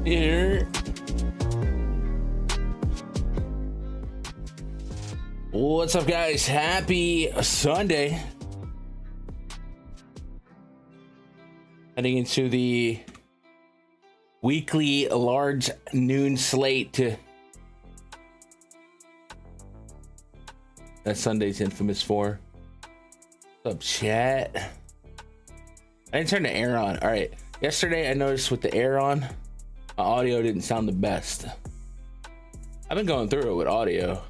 Here. What's up, guys? Happy Sunday. Heading into the weekly large noon slate that Sunday's infamous for. What's up, chat? I didn't turn the air on. All right. Yesterday, I noticed with the air on, my audio didn't sound the best. I've been going through it with audio.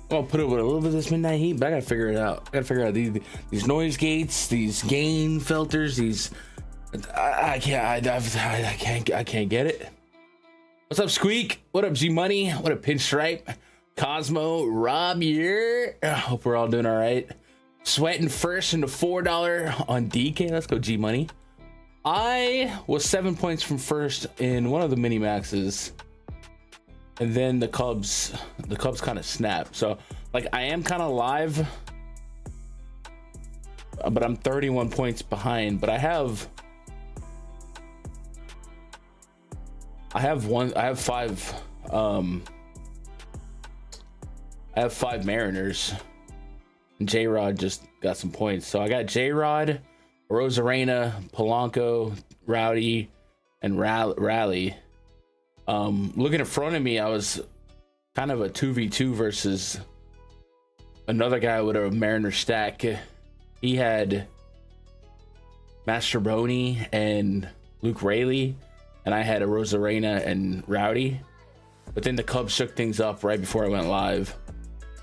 I'll put it with a little bit of this midnight heat, but I gotta figure it out. I gotta figure out these noise gates, these gain filters, these. I can't get it. What's up, Squeak? What up, G Money? What up, Pinstripe? Cosmo, Rob here. I hope we're all doing all right. Sweating first into $4 on DK. Let's go, G Money. I was 7 points from first in one of the mini maxes. And then the Cubs kind of snapped. So, like, I am kind of live, but I'm 31 points behind. But I have five Mariners. And J-Rod just got some points. So I got J-Rod, Rosarena, Polanco, Rowdy, and Rally. Looking in front of me, I was kind of a 2v2 versus another guy with a Mariner stack. He had Mastroboni and Luke Raley, and I had a Rosarena and Rowdy. But then the Cubs shook things up right before I went live,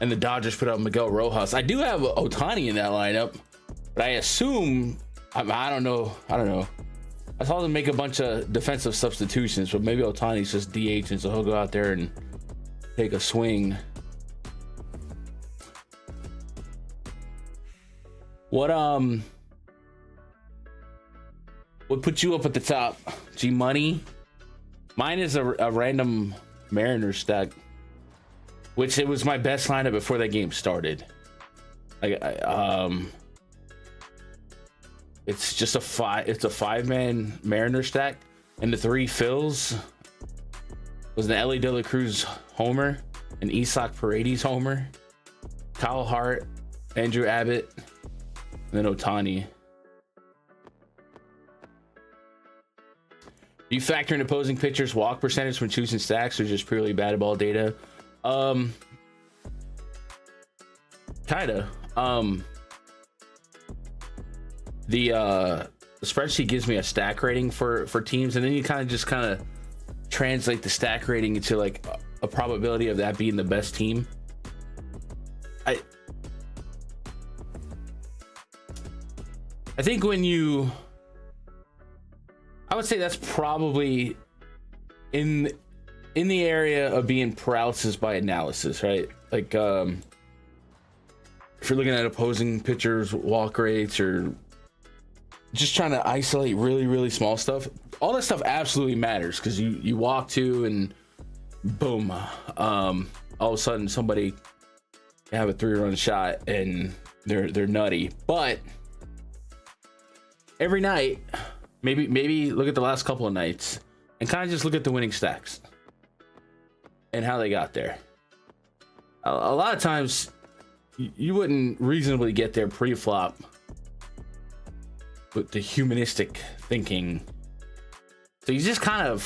and the Dodgers put out Miguel Rojas. I do have Ohtani in that lineup, but I assume I don't know. I saw them make a bunch of defensive substitutions, but maybe Ohtani's just DH, and so he'll go out there and take a swing. What put you up at the top? G Money? Mine is a random Mariner stack, which it was my best lineup before that game started. It's just a five-man Mariner stack, and the three fills was an Ellie De La Cruz homer, an Isaac Paredes homer, Kyle Hart, Andrew Abbott, and then Ohtani. Do you factor in opposing pitchers' walk percentage when choosing stacks, or just purely batted ball data? Kinda. The spreadsheet gives me a stack rating for teams, and then you kind of translate the stack rating into like a probability of that being the best team. I think I would say that's probably in the area of being paralysis by analysis, right? Like if you're looking at opposing pitchers' walk rates, or just trying to isolate really, really small stuff, all that stuff absolutely matters, because you walk to, and boom, all of a sudden somebody can have a 3-run shot and they're nutty. But every night, maybe look at the last couple of nights and kind of just look at the winning stacks and how they got there. A lot of times you wouldn't reasonably get there pre-flop with the humanistic thinking. So you just kind of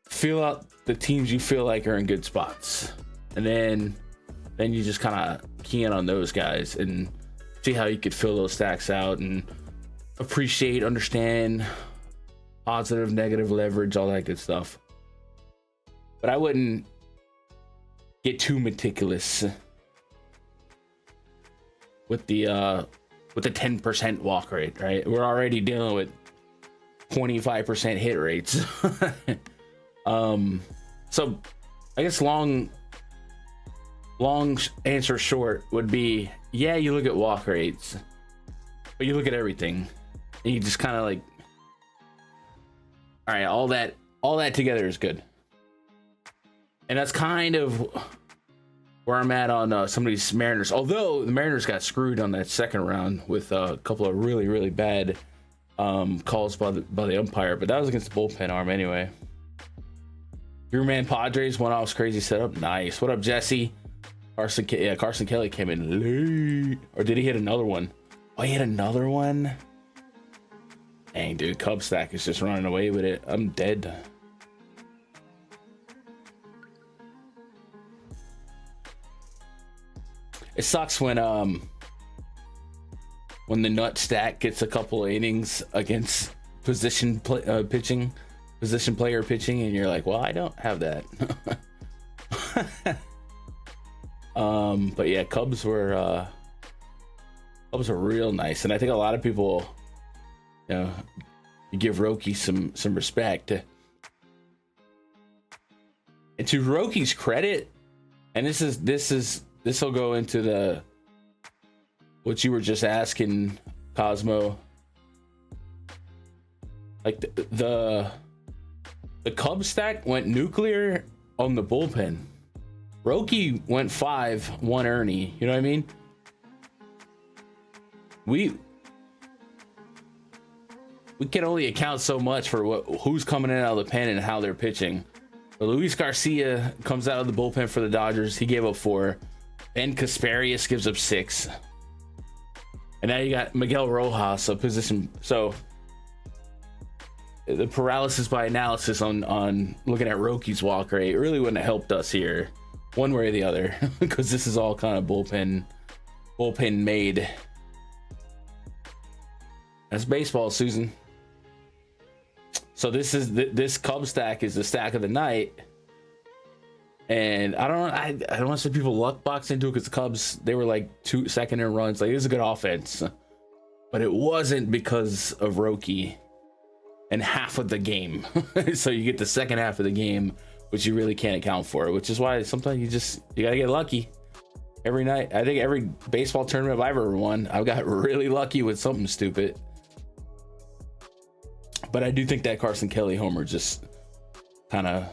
feel out the teams you feel like are in good spots, and then you just kind of key in on those guys and see how you could fill those stacks out and appreciate, understand positive, negative leverage, all that good stuff. But I wouldn't get too meticulous with the 10% walk rate, right? We're already dealing with 25% hit rates. So I guess long answer short would be, yeah, you look at walk rates, but you look at everything and you just kind of like, all right, all that together is good. And that's kind of where I'm at on some of these Mariners. Although the Mariners got screwed on that second round with a couple of really, really bad calls by the umpire, but that was against the bullpen arm anyway. Your man Padres went off crazy setup. Nice. What up, Jesse? Carson Kelly came in late. Or did he hit another one? Oh, he hit another one? Dang, dude. Cub stack is just running away with it. I'm dead. It sucks when the nut stack gets a couple of innings against position player pitching, and you're like, well, I don't have that. But yeah, Cubs were real nice, and I think a lot of people, you give Roki some respect. And to Roki's credit, and this will go into what you were just asking, Cosmo. Like the Cubs stack went nuclear on the bullpen. Roki went 5-1 Ernie. You know what I mean? We can only account so much for who's coming in out of the pen and how they're pitching. But Luis Garcia comes out of the bullpen for the Dodgers. He gave up 4. Ben Kasparius gives up 6. And now you got Miguel Rojas, a position. So the paralysis by analysis on looking at Roki's walk rate really wouldn't have helped us here, one way or the other, because this is all kind of bullpen made. That's baseball, Susan. So this Cub stack is the stack of the night. And I don't want to say people luck box into it, because the Cubs, they were like second in runs. Like, it was a good offense, but it wasn't because of Roki and half of the game. So you get the second half of the game, which you really can't account for, which is why sometimes you gotta get lucky. Every night, I think every baseball tournament I've ever won, I've got really lucky with something stupid. But I do think that Carson Kelly homer just kind of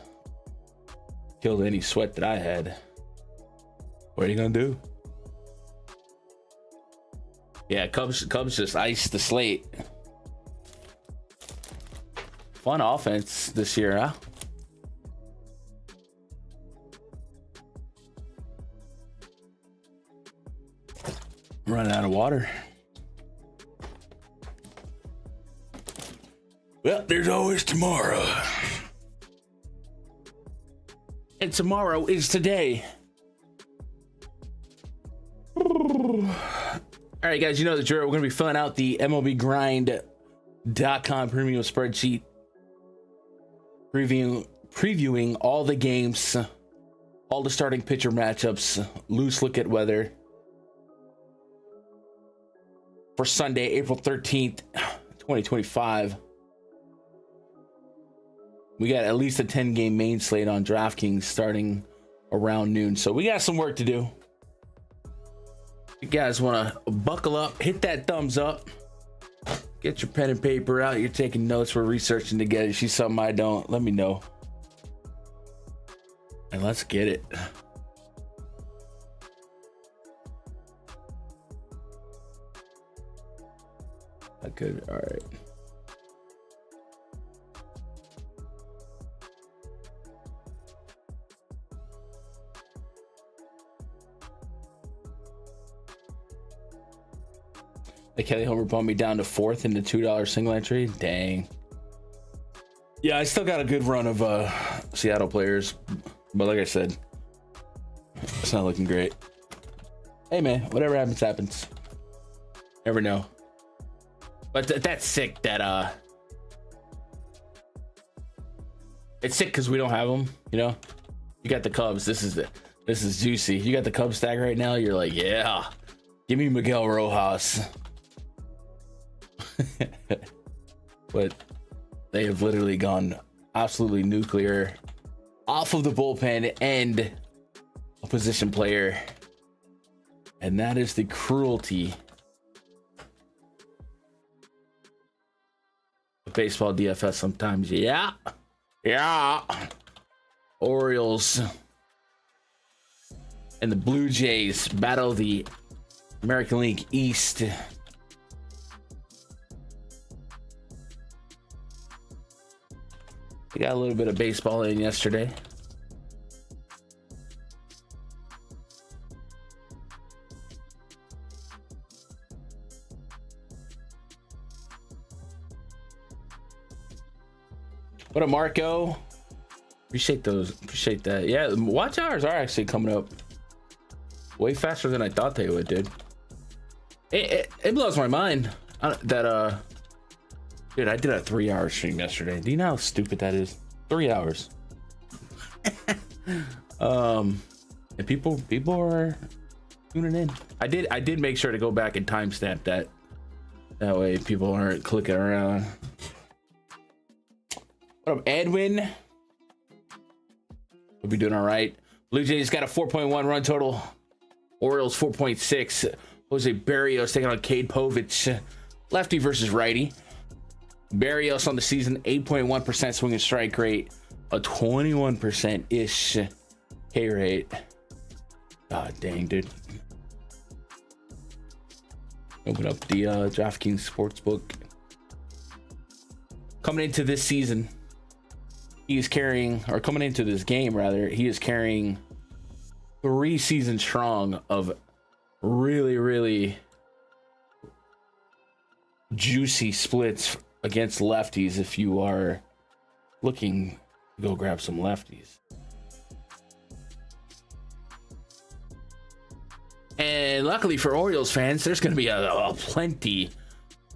killed any sweat that I had. What are you gonna do? Yeah, Cubs just iced the slate. Fun offense this year, huh? I'm running out of water. Well, there's always tomorrow. And tomorrow is today. All right, guys, you know the drill. We're going to be filling out the MLBgrind.com premium spreadsheet, previewing all the games, all the starting pitcher matchups, loose look at weather for Sunday, April 13th, 2025. We got at least a 10-game main slate on DraftKings starting around noon. So we got some work to do. If you guys want to buckle up, hit that thumbs up. Get your pen and paper out. You're taking notes. We're researching together. You see something I don't, let me know. And let's get it. I could, all right. The Kelly homer bumped me down to 4th in the $2 single entry. Dang. Yeah, I still got a good run of Seattle players, but like I said, it's not looking great. Hey man, whatever happens, happens. Never know. But that's sick. That it's sick because we don't have them. You know, you got the Cubs. This is juicy. You got the Cubs stack right now. You're like, yeah, give me Miguel Rojas. But they have literally gone absolutely nuclear off of the bullpen and a position player, and that is the cruelty of baseball DFS sometimes. Yeah. Orioles and the Blue Jays battle the American League East. We got a little bit of baseball in yesterday. What up, Marco? Appreciate those. Appreciate that. Yeah, watch hours are actually coming up way faster than I thought they would, dude. It blows my mind that dude, I did a 3-hour stream yesterday. Do you know how stupid that is? 3 hours. And people are tuning in. I did make sure to go back and timestamp that. That way people aren't clicking around. What up, Edwin? We'll be doing all right. Blue Jays got a 4.1 run total. Orioles 4.6. Jose Barrios taking on Cade Povich. Lefty versus righty. Barrios on the season, 8.1% swing and strike rate. A 21%-ish K rate. God dang, dude. Open up the DraftKings Sportsbook. Coming into this season, he is carrying, or coming into this game rather, he is carrying 3 seasons strong of really juicy splits against lefties if you are looking to go grab some lefties. And luckily for Orioles fans, there's going to be a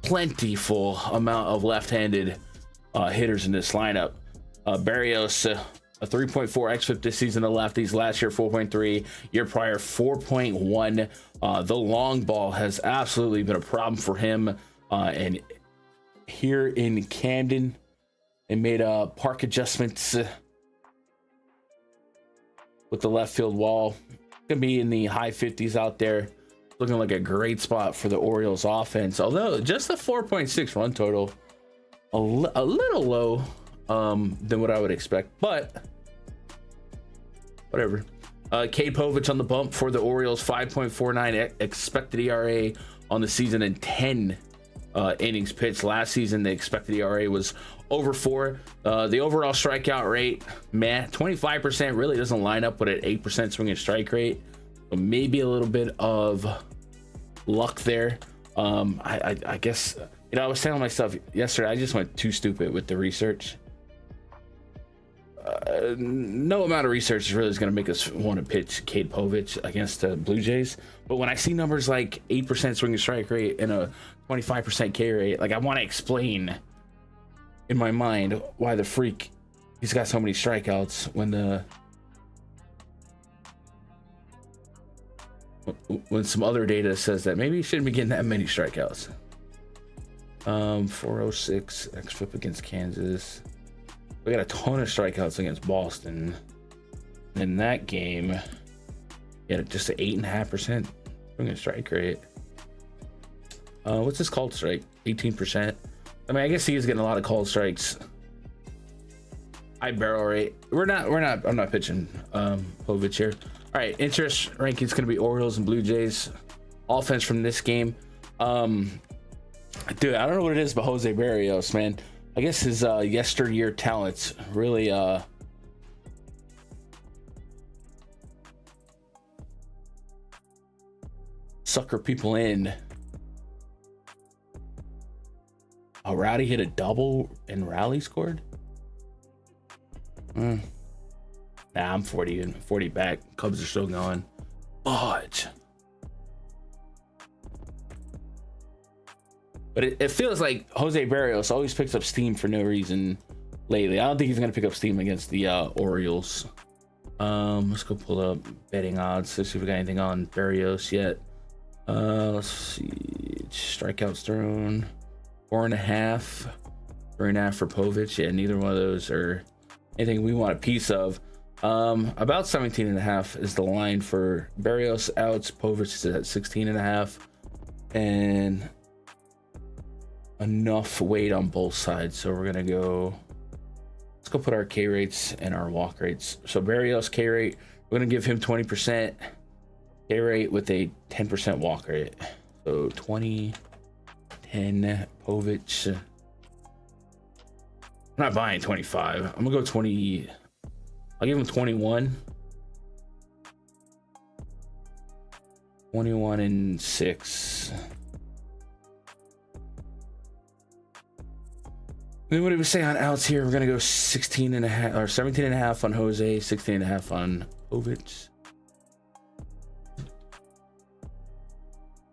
plentiful amount of left-handed hitters in this lineup. Barrios, a 3.4 xFIP this season to lefties. Last year 4.3, year prior 4.1. The long ball has absolutely been a problem for him. And here in Camden, they made park adjustments with the left field wall. Gonna be in the high 50s out there. Looking like a great spot for the Orioles offense. Although just a 4.6 run total, a little low than what I would expect, but whatever. Cade Povich on the bump for the Orioles, 5.49 expected ERA on the season and 10 innings pitched. Last season, the expected ERA was over 4. The overall strikeout rate, man, 25% really doesn't line up with an 8% swing and strike rate. So maybe a little bit of luck there. I guess, you know, I was telling myself yesterday, I just went too stupid with the research. No amount of research is really going to make us want to pitch Cade Povich against the Blue Jays. But when I see numbers like 8% swing and strike rate and a 25% K rate, like I want to explain in my mind why the freak he's got so many strikeouts when some other data says that maybe he shouldn't be getting that many strikeouts. 406 xFIP against Kansas. We got a ton of strikeouts against Boston. In that game, he had just an 8.5% swing and strike rate. What's his called strike? 18%. I mean, I guess he is getting a lot of called strikes. High barrel rate. I'm not pitching Povich here. All right, interest rankings going to be Orioles and Blue Jays. Offense from this game. Dude, I don't know what it is, but Jose Barrios, man. I guess his yesteryear talents really sucker people in. Rowdy hit a double and Raleigh scored. Nah, I'm 40 back. Cubs are still going. But it feels like Jose Barrios always picks up steam for no reason lately. I don't think he's going to pick up steam against the Orioles. Let's go pull up betting odds. Let's see if we got anything on Barrios yet. Let's see. Strikeouts thrown. 4.5. 3.5 for Povich. Yeah, neither one of those are anything we want a piece of. About 17.5 is the line for Barrios outs. Povich is at 16.5. And enough weight on both sides, so we're gonna go, let's go put our K rates and our walk rates. So Barrios K rate, we're gonna give him 20% K rate with a 10% walk rate. So 20, 10 Povich. I'm not buying 25. I'm gonna go 20. I'll give him 21. 21 and 6. Then what did we say on outs here? We're gonna go 16 and a half or 17 and a half on Jose, 16 and a half on Ovich.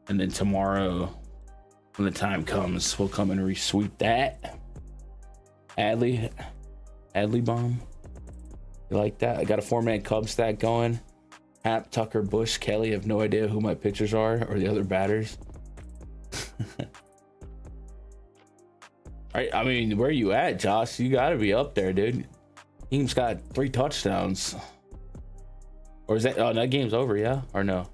And then tomorrow, when the time comes, we'll come and resweep that. Adley bomb. You like that? I got a 4-man Cub stack going. Hap, Tucker, Bush, Kelly. Have no idea who my pitchers are or the other batters. Right, I mean, where you at, Josh? You got to be up there, dude. Team's got 3 touchdowns. Or is that? Oh, that game's over, yeah? Or no?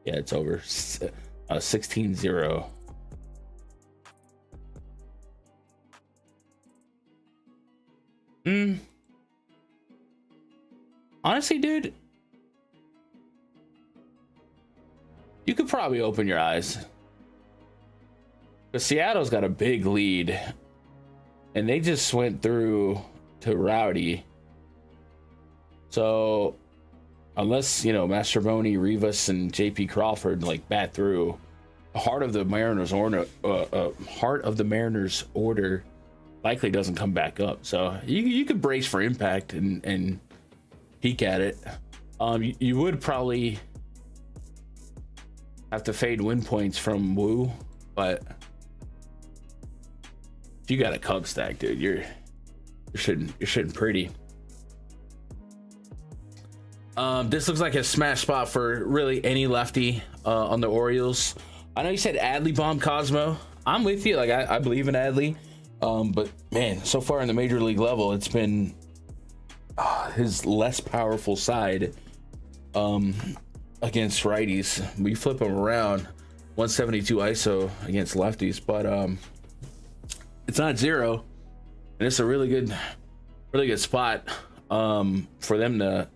Yeah, it's over. 16-0. Honestly, dude, you could probably open your eyes. But Seattle's got a big lead, and they just went through to Rowdy. So, unless, you know, Mastrobuoni, Rivas, and JP Crawford like bat through, heart of the Mariners order likely doesn't come back up. So you could brace for impact and peek at it. You would probably have to fade win points from Woo, but if you got a Cub stack, dude, you're shitting pretty. This looks like a smash spot for really any lefty on the Orioles. I know you said Adley bomb Cosmo. I'm with you. Like I believe in Adley. But man, so far in the major league level, it's been his less powerful side against righties. We flip him around 172 ISO against lefties, but it's not zero, and it's a really good spot for them to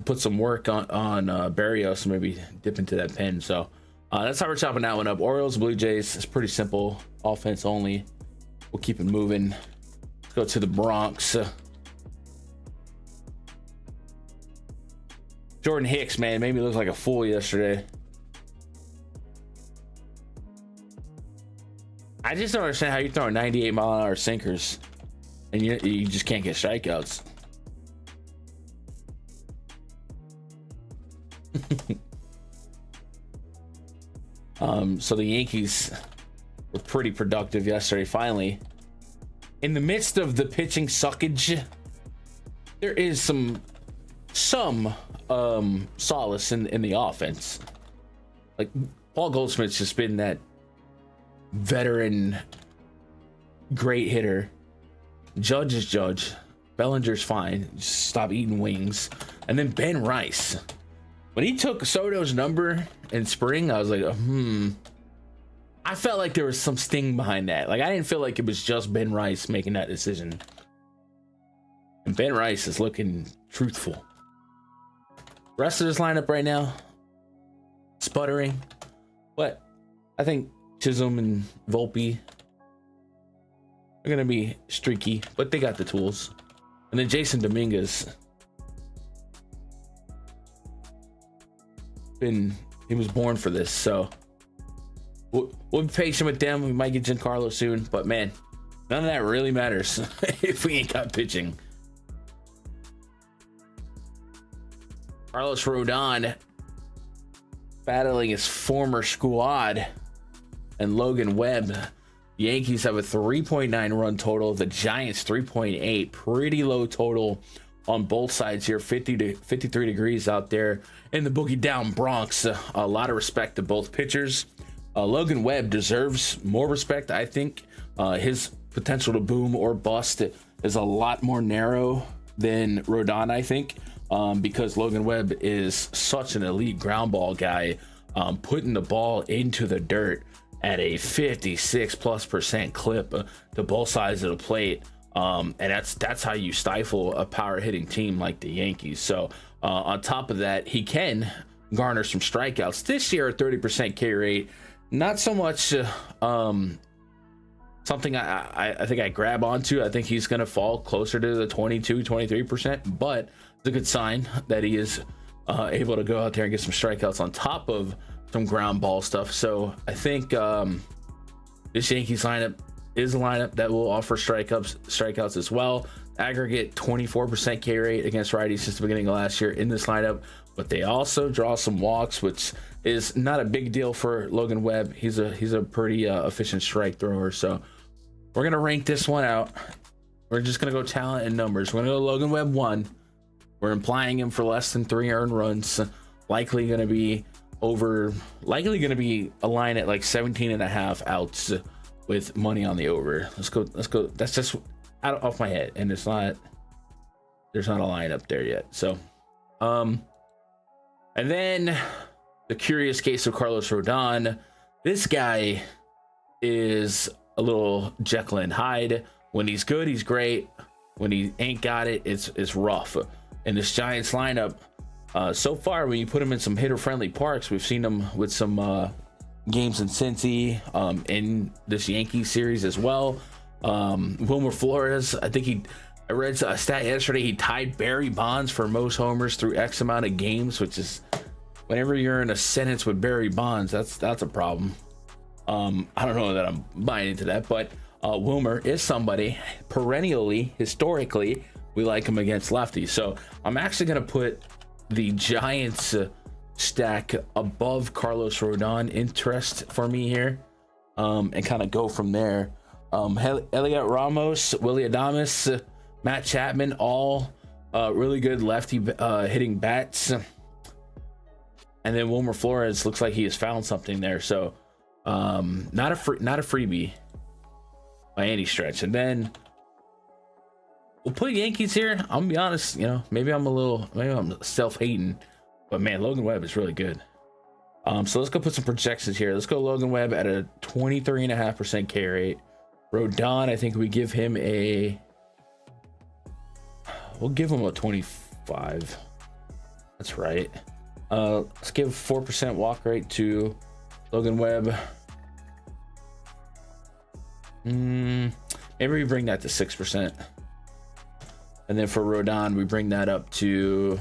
put some work on Barrios and maybe dip into that pen. So that's how we're chopping that one up. Orioles, Blue Jays. It's pretty simple, offense only. We'll keep it moving. Let's go to the Bronx. Jordan Hicks, man, made me look like a fool yesterday. I just don't understand how you throw 98-mile-an-hour sinkers and you just can't get strikeouts. So the Yankees were pretty productive yesterday. Finally, in the midst of the pitching suckage, there is some solace in the offense. Like Paul Goldschmidt's just been that veteran great hitter. Judge is Judge. Bellinger's fine. Just stop eating wings. And then Ben Rice, when he took Soto's number in spring, I was like, I felt like there was some sting behind that. Like I didn't feel like it was just Ben Rice making that decision. And Ben Rice is looking truthful. Rest of this lineup right now, sputtering, but I think Chisholm and Volpe are gonna be streaky, but they got the tools. And then Jason Dominguez, he was born for this, so we'll be patient with them. We might get Giancarlo soon, but man, none of that really matters if we ain't got pitching. Carlos Rodon battling his former squad, and Logan Webb. The Yankees have a 3.9 run total. The Giants 3.8. Pretty low total on both sides here. 50 to 53 degrees out there in the boogie down Bronx. A lot of respect to both pitchers. Logan Webb deserves more respect, I think. His potential to boom or bust is a lot more narrow than Rodon, I think. Because Logan Webb is such an elite ground ball guy, putting the ball into the dirt at a 56+% clip to both sides of the plate. And that's how you stifle a power hitting team like the Yankees. So on top of that, he can garner some strikeouts. This year, a 30% K rate, not so much something I think I grab onto. I think he's going to fall closer to the 22-23%, but it's a good sign that he is able to go out there and get some strikeouts on top of some ground ball stuff. So I think this Yankees lineup is a lineup that will offer strikeouts as well. Aggregate 24% K rate against righties since the beginning of last year in this lineup, but they also draw some walks, which is not a big deal for Logan Webb. He's a pretty efficient strike thrower. So we're gonna rank this one out. We're just gonna go talent and numbers. We're gonna go Logan Webb 1. We're implying him for less than 3 earned runs. Likely gonna be a line at like 17.5 outs with money on the over. Let's go. That's just off my head, and there's not a line up there yet. So and then the curious case of Carlos Rodon. This guy is a little Jekyll and Hyde. When he's good, he's great. When he ain't got it, it's rough. In this Giants lineup, so far, when you put him in some hitter-friendly parks, we've seen him with some games in Cincy, in this Yankees series as well. Wilmer Flores, I read a stat yesterday, he tied Barry Bonds for most homers through X amount of games, which is, whenever you're in a sentence with Barry Bonds, that's a problem. I don't know that I'm buying into that, but Wilmer is somebody perennially, historically, we like him against lefties. So I'm actually going to put the Giants stack above Carlos Rodon interest for me here, and kind of go from there. Elliot Ramos, Willy Adames, Matt Chapman, all really good lefty hitting bats. And then Wilmer Flores looks like he has found something there. So not a freebie by any stretch. And then we'll put Yankees here. I'm gonna be honest, maybe I'm self-hating, but man, Logan Webb is really good. So let's go put some projections here. Let's go Logan Webb at a 23.5% K rate. Rodon, I think we'll give him a 25. That's right. Let's give 4% walk rate to Logan Webb. Maybe we bring that to 6%. And then for Rodon, we bring that up to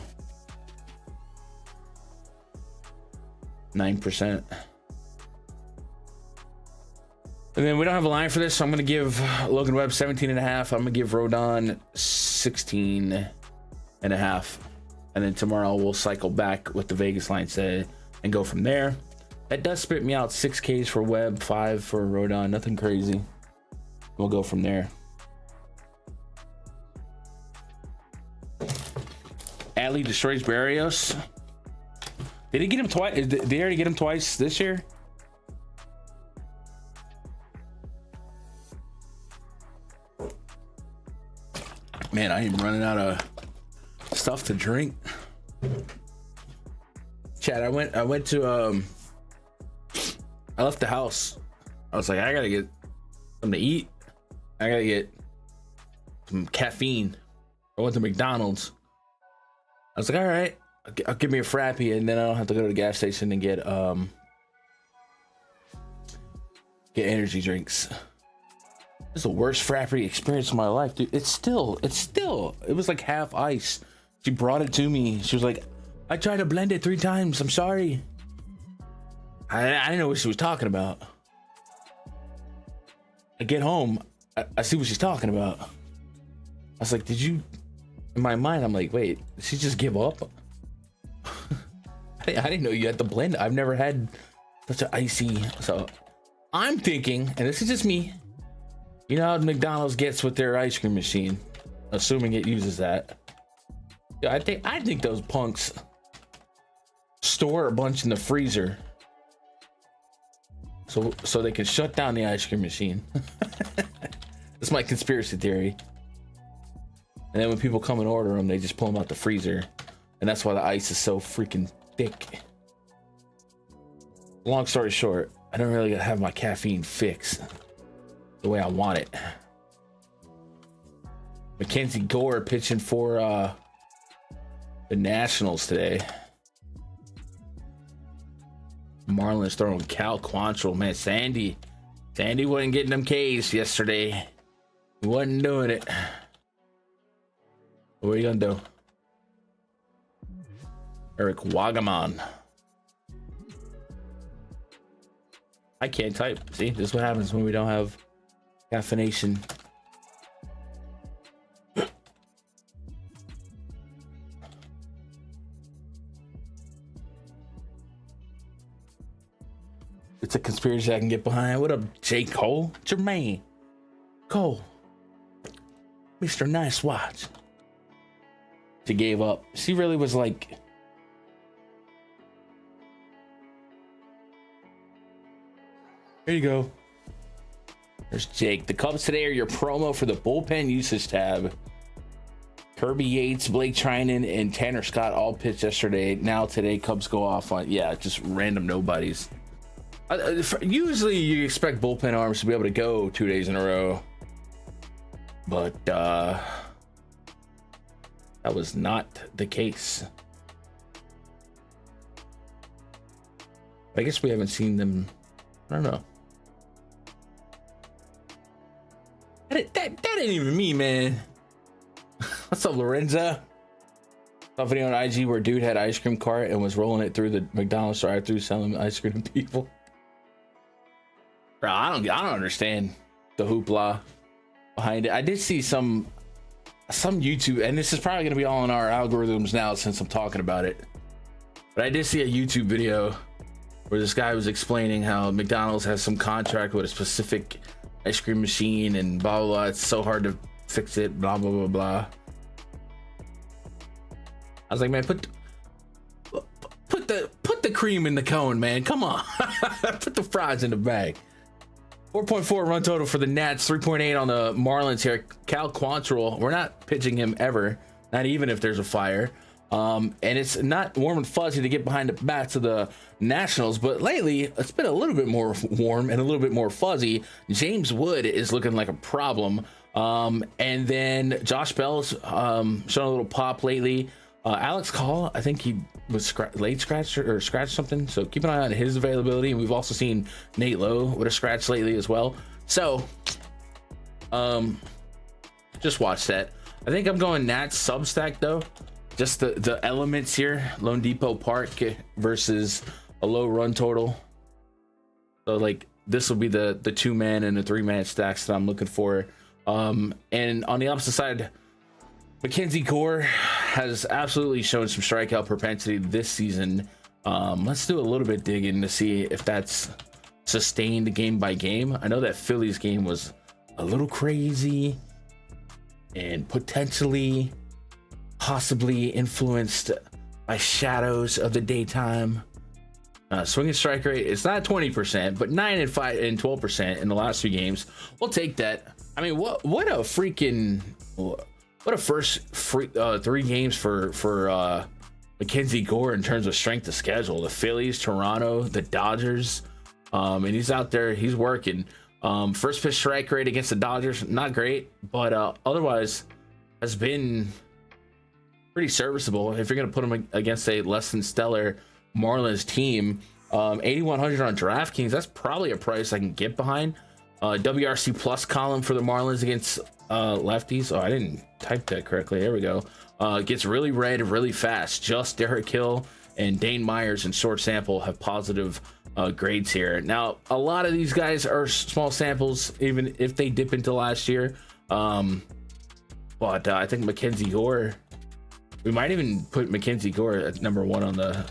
9%. And then we don't have a line for this, so I'm going to give Logan Webb 17.5. I'm going to give Rodon 16.5. And then tomorrow we'll cycle back with the Vegas line set and go from there. That does spit me out 6 Ks for Webb, 5 for Rodon. Nothing crazy. We'll go from there. Adley destroys Barrios. Did he get him twice? Did they already get him twice this year? Man, I am running out of stuff to drink. Chad, I went to I left the house. I was like, I gotta get something to eat. I gotta get some caffeine. I went to McDonald's. I was like, all right, I'll give me a Frappy, and then I don't have to go to the gas station and get energy drinks. This is the worst Frappy experience of my life, dude. It was like half ice. She brought it to me. She was like, I tried to blend it 3 times. I'm sorry. I didn't know what she was talking about. I get home, I see what she's talking about. I was like, did you? In my mind, I'm like, wait, did she just give up? I didn't know you had to blend it. I've never had such an icy. So I'm thinking, and this is just me, you know how McDonald's gets with their ice cream machine, assuming it uses that. Yeah, I think those punks store a bunch in the freezer so they can shut down the ice cream machine. That's my conspiracy theory. And then when people come and order them, they just pull them out the freezer, and that's why the ice is so freaking thick. Long story short, I don't really have my caffeine fix the way I want it. Mackenzie Gore pitching for the Nationals today. Marlins throwing Cal Quantrill. Man, Sandy Sandy wasn't getting them K's yesterday. He wasn't doing it. What are you gonna do? Eric Wagaman. I can't type. See, this is what happens when we don't have caffeination. It's a conspiracy I can get behind. What up, J. Cole? Jermaine Cole. Mr. Nice Watch. She gave up. She really was like... Here you go. There's Jake. The Cubs today are your promo for the bullpen usage tab. Kirby Yates, Blake Trinan, and Tanner Scott all pitched yesterday. Now today, Cubs go off on, yeah, just random nobodies. Usually you expect bullpen arms to be able to go 2 days in a row. But that was not the case. I guess we haven't seen them. I don't know. That ain't even me, man. What's up, Lorenza? Saw a video on IG where a dude had an ice cream cart and was rolling it through the McDonald's drive-thru selling ice cream to people. Bro, I don't understand the hoopla behind it. I did see some YouTube, and this is probably gonna be all in our algorithms now since I'm talking about it. But I did see a YouTube video where this guy was explaining how McDonald's has some contract with a specific ice cream machine and blah blah blah. It's so hard to fix it, blah blah blah blah. I was like, man, put the cream in the cone, man. Come on. Put the fries in the bag. 4.4 run total for the Nats, 3.8 on the Marlins here. Cal Quantrill, we're not pitching him ever, not even if there's a fire. And it's not warm and fuzzy to get behind the bats of the Nationals, but lately it's been a little bit more warm and a little bit more fuzzy. James Wood is looking like a problem. And then Josh Bell's shown a little pop lately. Alex Call, I think he was late scratched or scratched something, so keep an eye on his availability. And we've also seen Nate Lowe with a scratch lately as well. So just watch that. I think I'm going Nats Substack though. Just the elements here. Lone Depot Park versus a low run total. So like this will be the 2-man and the 3-man stacks that I'm looking for. And on the opposite side, Mackenzie Gore has absolutely shown some strikeout propensity this season. Let's do a little bit digging to see if that's sustained game by game. I know that Phillies game was a little crazy and potentially possibly influenced by shadows of the daytime. Swinging strike rate, it's not 20%, but 9 and 5 and 12% in the last 2 games. We'll take that. I mean, what a first 3 games for Mackenzie Gore in terms of strength of schedule. The Phillies, Toronto, the Dodgers, and he's out there, he's working. First pitch strike rate against the Dodgers, not great, but otherwise has been pretty serviceable. If you're going to put him against a less than stellar Marlins team, 8,100 on DraftKings, that's probably a price I can get behind. WRC plus column for the Marlins against lefties. Oh, I didn't type that correctly. There we go. Gets really red really fast. Just Derek Hill and Dane Myers in short sample have positive grades here. Now, a lot of these guys are small samples, even if they dip into last year. But I think Mackenzie Gore, we might even put Mackenzie Gore at number 1 on the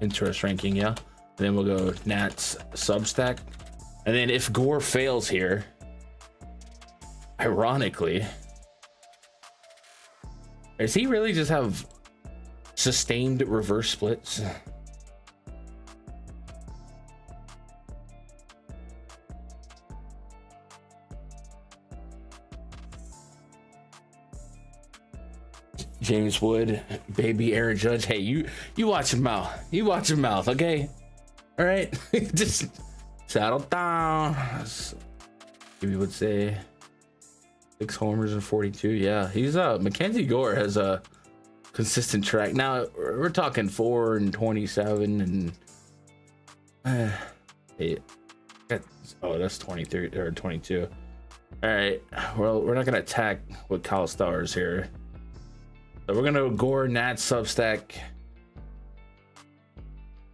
interest ranking, yeah. And then we'll go Nats Substack. And then if Gore fails here, ironically, does he really just have sustained reverse splits? James Wood, baby Aaron Judge. Hey, you watch your mouth. You watch your mouth, okay? All right, just settle down. You would say 6 homers and 42. Yeah, he's Mackenzie Gore has a consistent track. Now we're talking 4 and 27 and Oh, that's 23 or 22. All right. Well, we're not gonna attack with Kyle Stars here. So we're gonna Gore Nat Substack.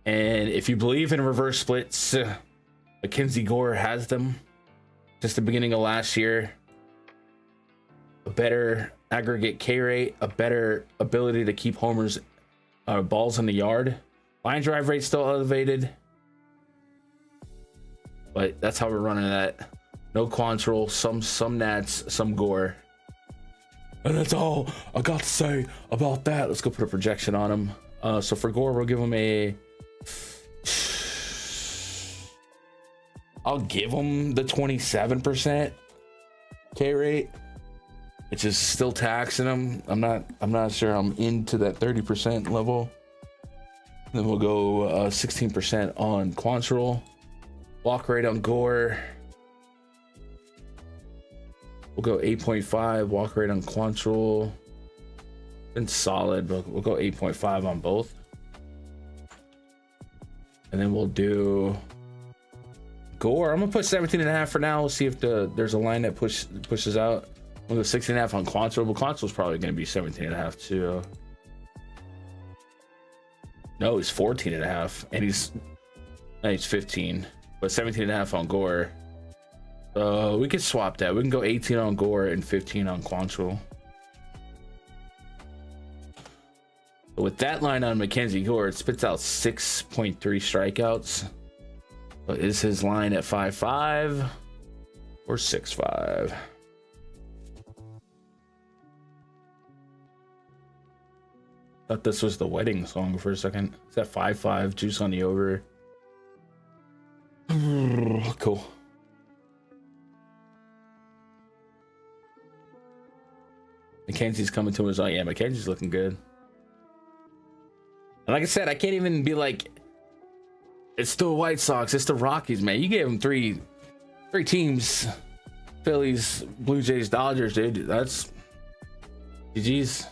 And if you believe in reverse splits, Mackenzie Gore has them since the beginning of last year. A better aggregate K rate, a better ability to keep homers, balls in the yard. Line drive rate still elevated, but that's how we're running that. No Quantrill, some Nats, some Gore, and that's all I got to say about that. Let's go put a projection on him. So for Gore, we'll give him a. I'll give him the 27% K rate, which is still taxing him. I'm not sure I'm into that 30% level. Then we'll go 16% on Quantrill. Walk rate on Gore. We'll go 8.5. Walk rate on Quantrill. Been solid, but we'll go 8.5 on both. And then we'll do Gore. I'm gonna put 17.5 for now. We'll see if there's a line that pushes out. We'll go 16.5 on Quantrill, but Quantrill's probably gonna be 17.5 too. No, he's 14.5, and he's 15, but 17.5 on Gore. So we could swap that. We can go 18 on Gore and 15 on Quantrill. With that line on Mackenzie Gore, it spits out 6.3 strikeouts. But is his line at 5.5 or 6.5? Thought this was the wedding song for a second. It's at 5.5, juice on the over. Cool. Mackenzie's coming to his own. Yeah, Mackenzie's looking good. And like I said, I can't even be like, it's the White Sox, it's the Rockies, man. You gave them three teams. Phillies, Blue Jays, Dodgers, dude. That's GG's.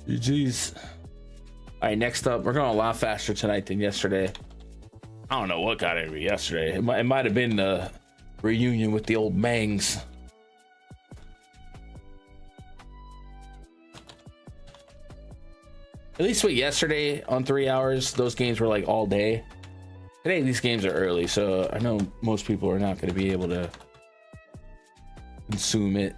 GG's. All right, next up, we're going a lot faster tonight than yesterday. I don't know what got into me yesterday. It might have been the reunion with the old Mangs. At least with yesterday on 3 hours, those games were like all day. Today, these games are early, so I know most people are not going to be able to consume it.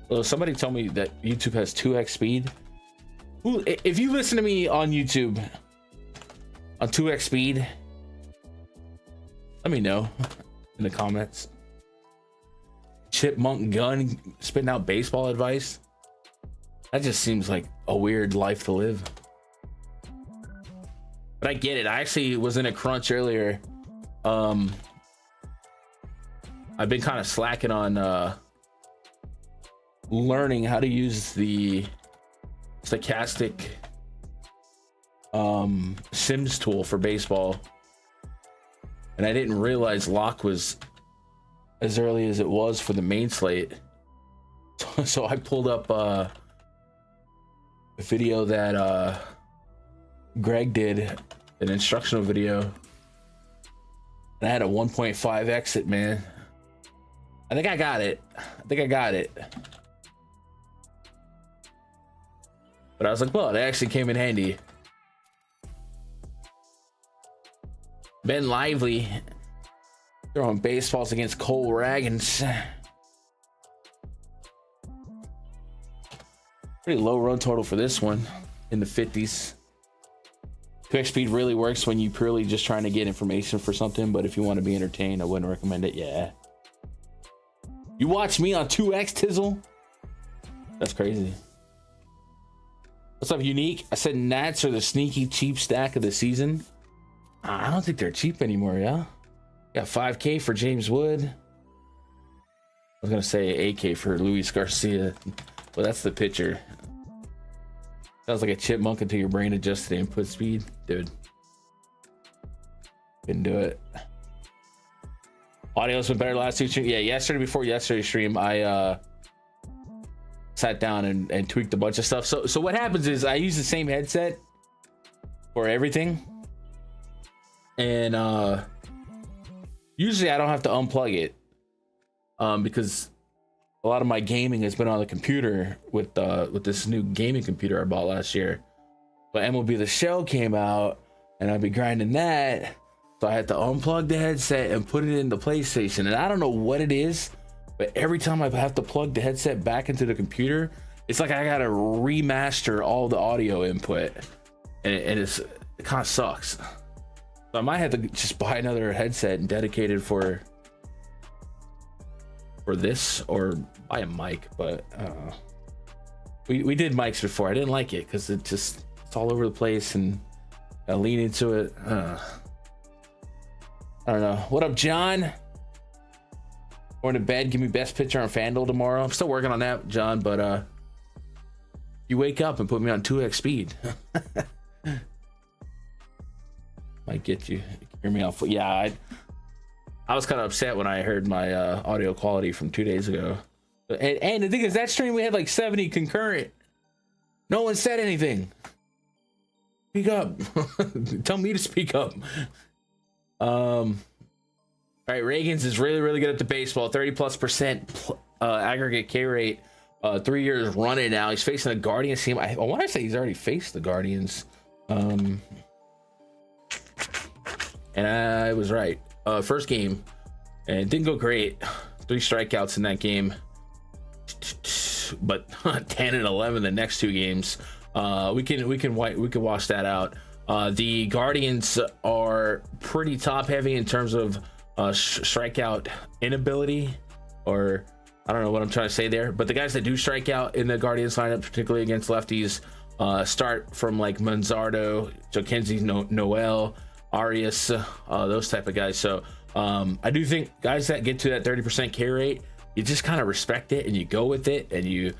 Well, somebody told me that YouTube has 2x speed. If you listen to me on YouTube on 2x speed, let me know in the comments. Chipmunk gun spitting out baseball advice. That just seems like a weird life to live. But I get it. I actually was in a crunch earlier. I've been kind of slacking on learning how to use the stochastic Sims tool for baseball. And I didn't realize lock was as early as it was for the main slate. So I pulled up a video that Greg did, an instructional video, and I had a 1.5 exit, man. I think I got it. But I was like, well, it actually came in handy. Ben Lively throwing baseballs against Cole Ragans. Pretty low run total for this one, in the 50s. 2x speed really works when you purely just trying to get information for something, but if you want to be entertained, I wouldn't recommend it. Yeah. You watch me on 2x, Tizzle? That's crazy. What's up, Unique? I said Nats are the sneaky cheap stack of the season. I don't think they're cheap anymore, yeah? Got 5K for James Wood. I was gonna say 8K for Luis Garcia. Well, that's the pitcher. Sounds like a chipmunk until your brain adjusts to the input speed. Dude. Couldn't do it. Audio's been better last two streams. Yeah, yesterday before yesterday's stream, I sat down and tweaked a bunch of stuff. So what happens is I use the same headset for everything, and usually I don't have to unplug it, because a lot of my gaming has been on the computer with this new gaming computer I bought last year. But MLB The Show came out, and I'd be grinding that, so I had to unplug the headset and put it in the PlayStation. And I don't know what it is, but every time I have to plug the headset back into the computer, it's like I gotta remaster all the audio input, and it kind of sucks. So I might have to just buy another headset and dedicate it for this, or buy a mic. But we did mics before. I didn't like it because it's all over the place, and I lean into it. I don't know. What up, John? Going to bed. Give me best pitcher on Fanduel tomorrow. I'm still working on that, John, but you wake up and put me on 2x speed. Might get you. Hear me off. Yeah, I was kind of upset when I heard my audio quality from 2 days ago. And the thing is, that stream we had like 70 concurrent. No one said anything. Speak up. Tell me to speak up. All right, Reagan's is really, really good at the baseball. 30+% aggregate K rate. 3 years running now. He's facing the Guardians team. I want to say he's already faced the Guardians. And I was right. First game, and it didn't go great. 3 strikeouts in that game, but 10 and 11 the next 2 games. We can wash that out. The Guardians are pretty top heavy in terms of strikeout inability, or I don't know what I'm trying to say there, but the guys that do strike out in the Guardians lineup, particularly against lefties, start from like Manzardo, Jackenzie Noel, Arias, those type of guys. So I do think guys that get to that 30% K rate, you just kind of respect it and you go with it, and you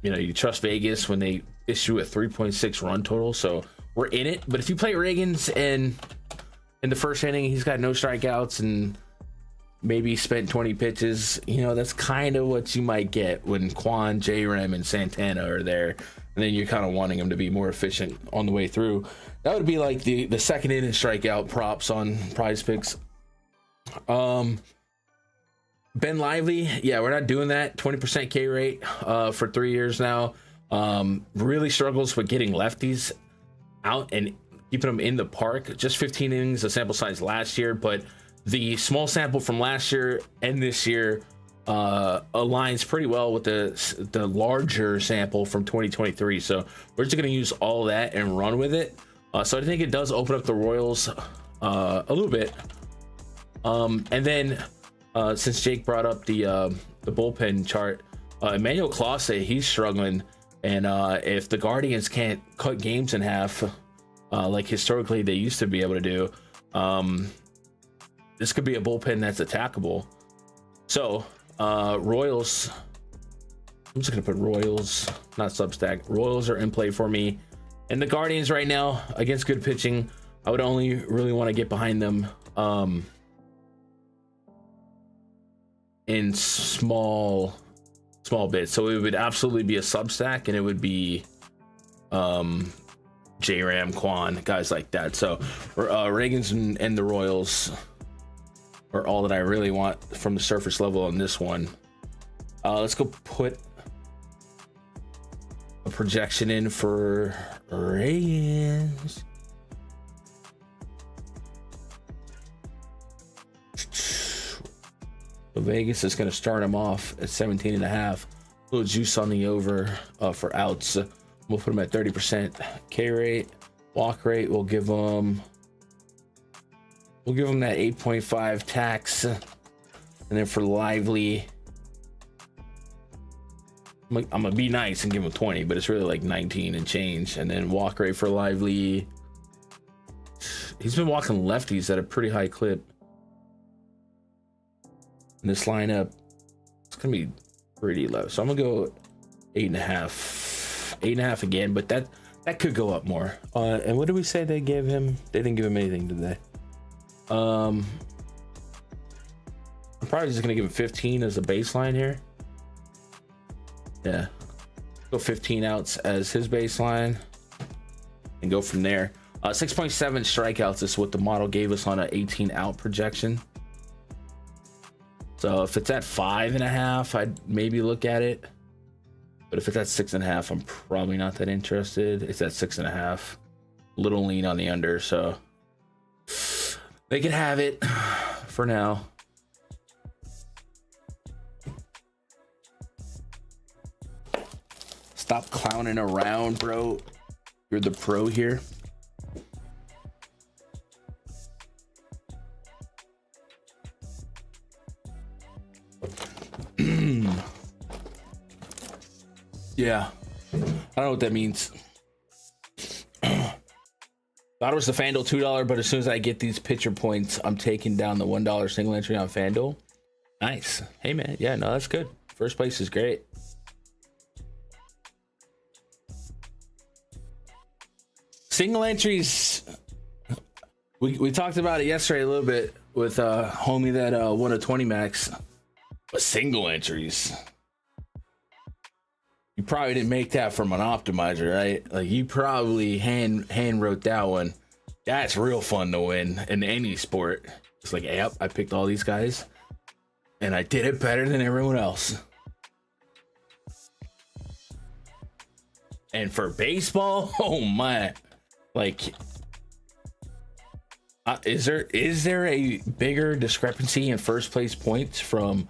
you trust Vegas when they issue a 3.6 run total. So we're in it. But if you play Reagan's and in the first inning he's got no strikeouts and maybe spent 20 pitches, that's kind of what you might get when Quan, J-Rem, and Santana are there, and then you're kind of wanting him to be more efficient on the way through. That would be like the second inning strikeout props on PrizePicks. Ben Lively, yeah, we're not doing that. 20% K rate for 3 years now. Really struggles with getting lefties out and keeping them in the park. Just 15 innings, a sample size last year, but the small sample from last year and this year aligns pretty well with the larger sample from 2023. So we're just going to use all that and run with it. So I think it does open up the Royals a little bit. And then since Jake brought up the bullpen chart, Emmanuel Clase, he's struggling. And if the Guardians can't cut games in half, like historically they used to be able to do, this could be a bullpen that's attackable. So Royals, I'm just gonna put Royals, not Substack. Royals are in play for me. And the Guardians right now, against good pitching, I would only really want to get behind them in small bits. So it would absolutely be a Substack, and it would be J-Ram, Quan, guys like that. So Reagan's and the Royals are all that I really want from the surface level on this one. Let's go put a projection in for Reagan's. So Vegas is going to start him off at 17.5. A little juice on the over for outs. We'll put him at 30% K rate. Walk rate, we'll give him that 8.5 tax. And then for Lively, I'm gonna be nice and give him 20, but it's really like 19 and change. And then walk rate for Lively, he's been walking lefties at a pretty high clip. In this lineup, it's gonna be pretty low, so I'm gonna go 8.5 again, but that could go up more. And what did we say they gave him? They didn't give him anything today. I'm probably just gonna give him 15 as a baseline here. Yeah. Go 15 outs as his baseline and go from there. 6.7 strikeouts is what the model gave us on an 18 out projection. So if it's at 5.5, I'd maybe look at it. But if it's at 6.5, I'm probably not that interested. It's at 6.5. Little lean on the under, so they can have it for now. Stop clowning around, bro. You're the pro here. Yeah, I don't know what that means. Thought it was the Fanduel $2, but as soon as I get these pitcher points, I'm taking down the $1 single entry on Fanduel. Nice. Hey man, yeah, no, that's good. First place is great. Single entries. We talked about it yesterday a little bit with homie that won a 20 max. But single entries. You probably didn't make that from an optimizer, right? Like you probably hand wrote that one. That's real fun to win in any sport. It's like, yep, I picked all these guys and I did it better than everyone else. And for baseball, oh my, like, is there a bigger discrepancy in first place points from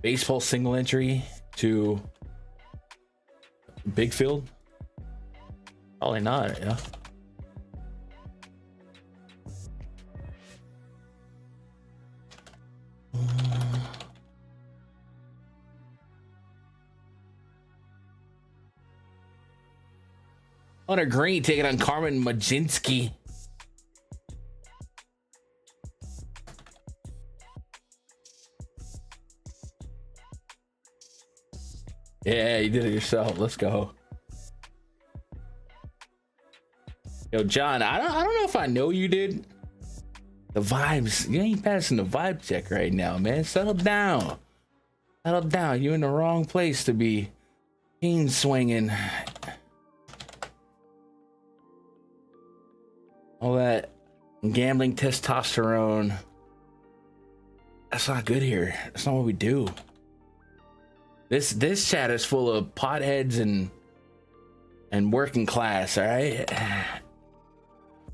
baseball single entry to big field? Probably not. Yeah. Hunter Green taking on Carmen Majinski. Yeah, you did it yourself. Let's go. Yo, John, I don't know if I know you did. The vibes, you ain't passing the vibe check right now, man. Settle down. Settle down. You're in the wrong place to be cane swinging. All that gambling testosterone. That's not good here. That's not what we do. This chat is full of potheads and working class, all right?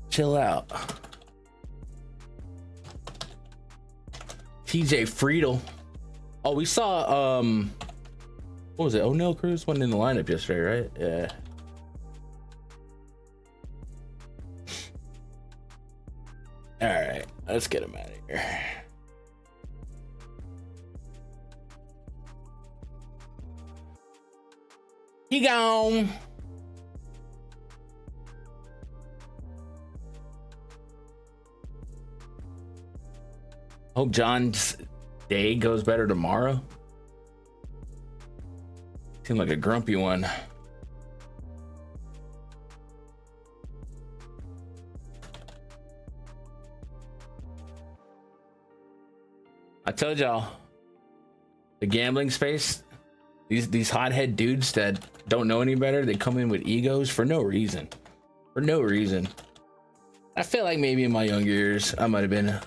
Chill out. TJ Friedel. Oh, we saw what was it? O'Neal Cruz wasn't in the lineup yesterday, right? Yeah. All right, let's get him out of here. He gone. Hope John's day goes better tomorrow. Seemed like a grumpy one. I told y'all, the gambling space, these hothead dudes that don't know any better, they come in with egos for no reason. For no reason. I feel like maybe in my younger years, I might have been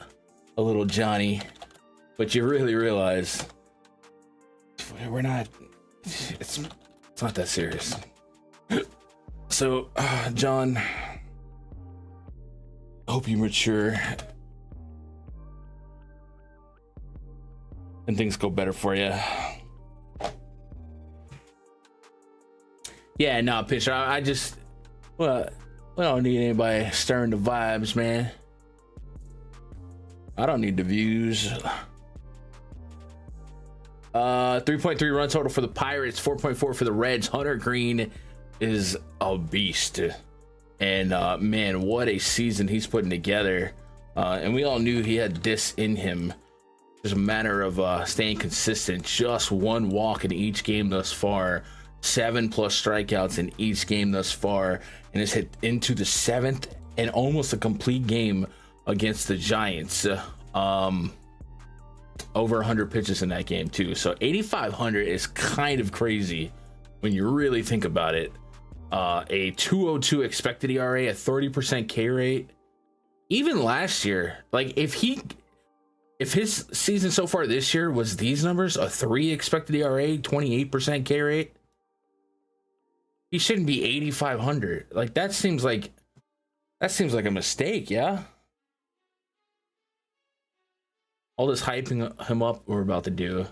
a little Johnny, but you really realize we're not, it's not that serious. So, John, I hope you mature and things go better for you. Yeah, no, pitcher. I just, well, we don't need anybody stirring the vibes, man. I don't need the views. 3.3 run total for the Pirates, 4.4 for the Reds. Hunter Green is a beast, and man, what a season he's putting together. And we all knew he had this in him. It's a matter of staying consistent. Just one walk in each game thus far. 7+ strikeouts in each game thus far, and has hit into the 7th and almost a complete game against the Giants. Over 100 pitches in that game too. So 8,500 is kind of crazy. when you really think about it. A 2.02 expected ERA, a 30% K rate. Even last year, like if his season so far this year was these numbers, a 3 expected ERA, 28% K rate, he shouldn't be 8,500. Like that seems like a mistake, yeah. All this hyping him up we're about to do,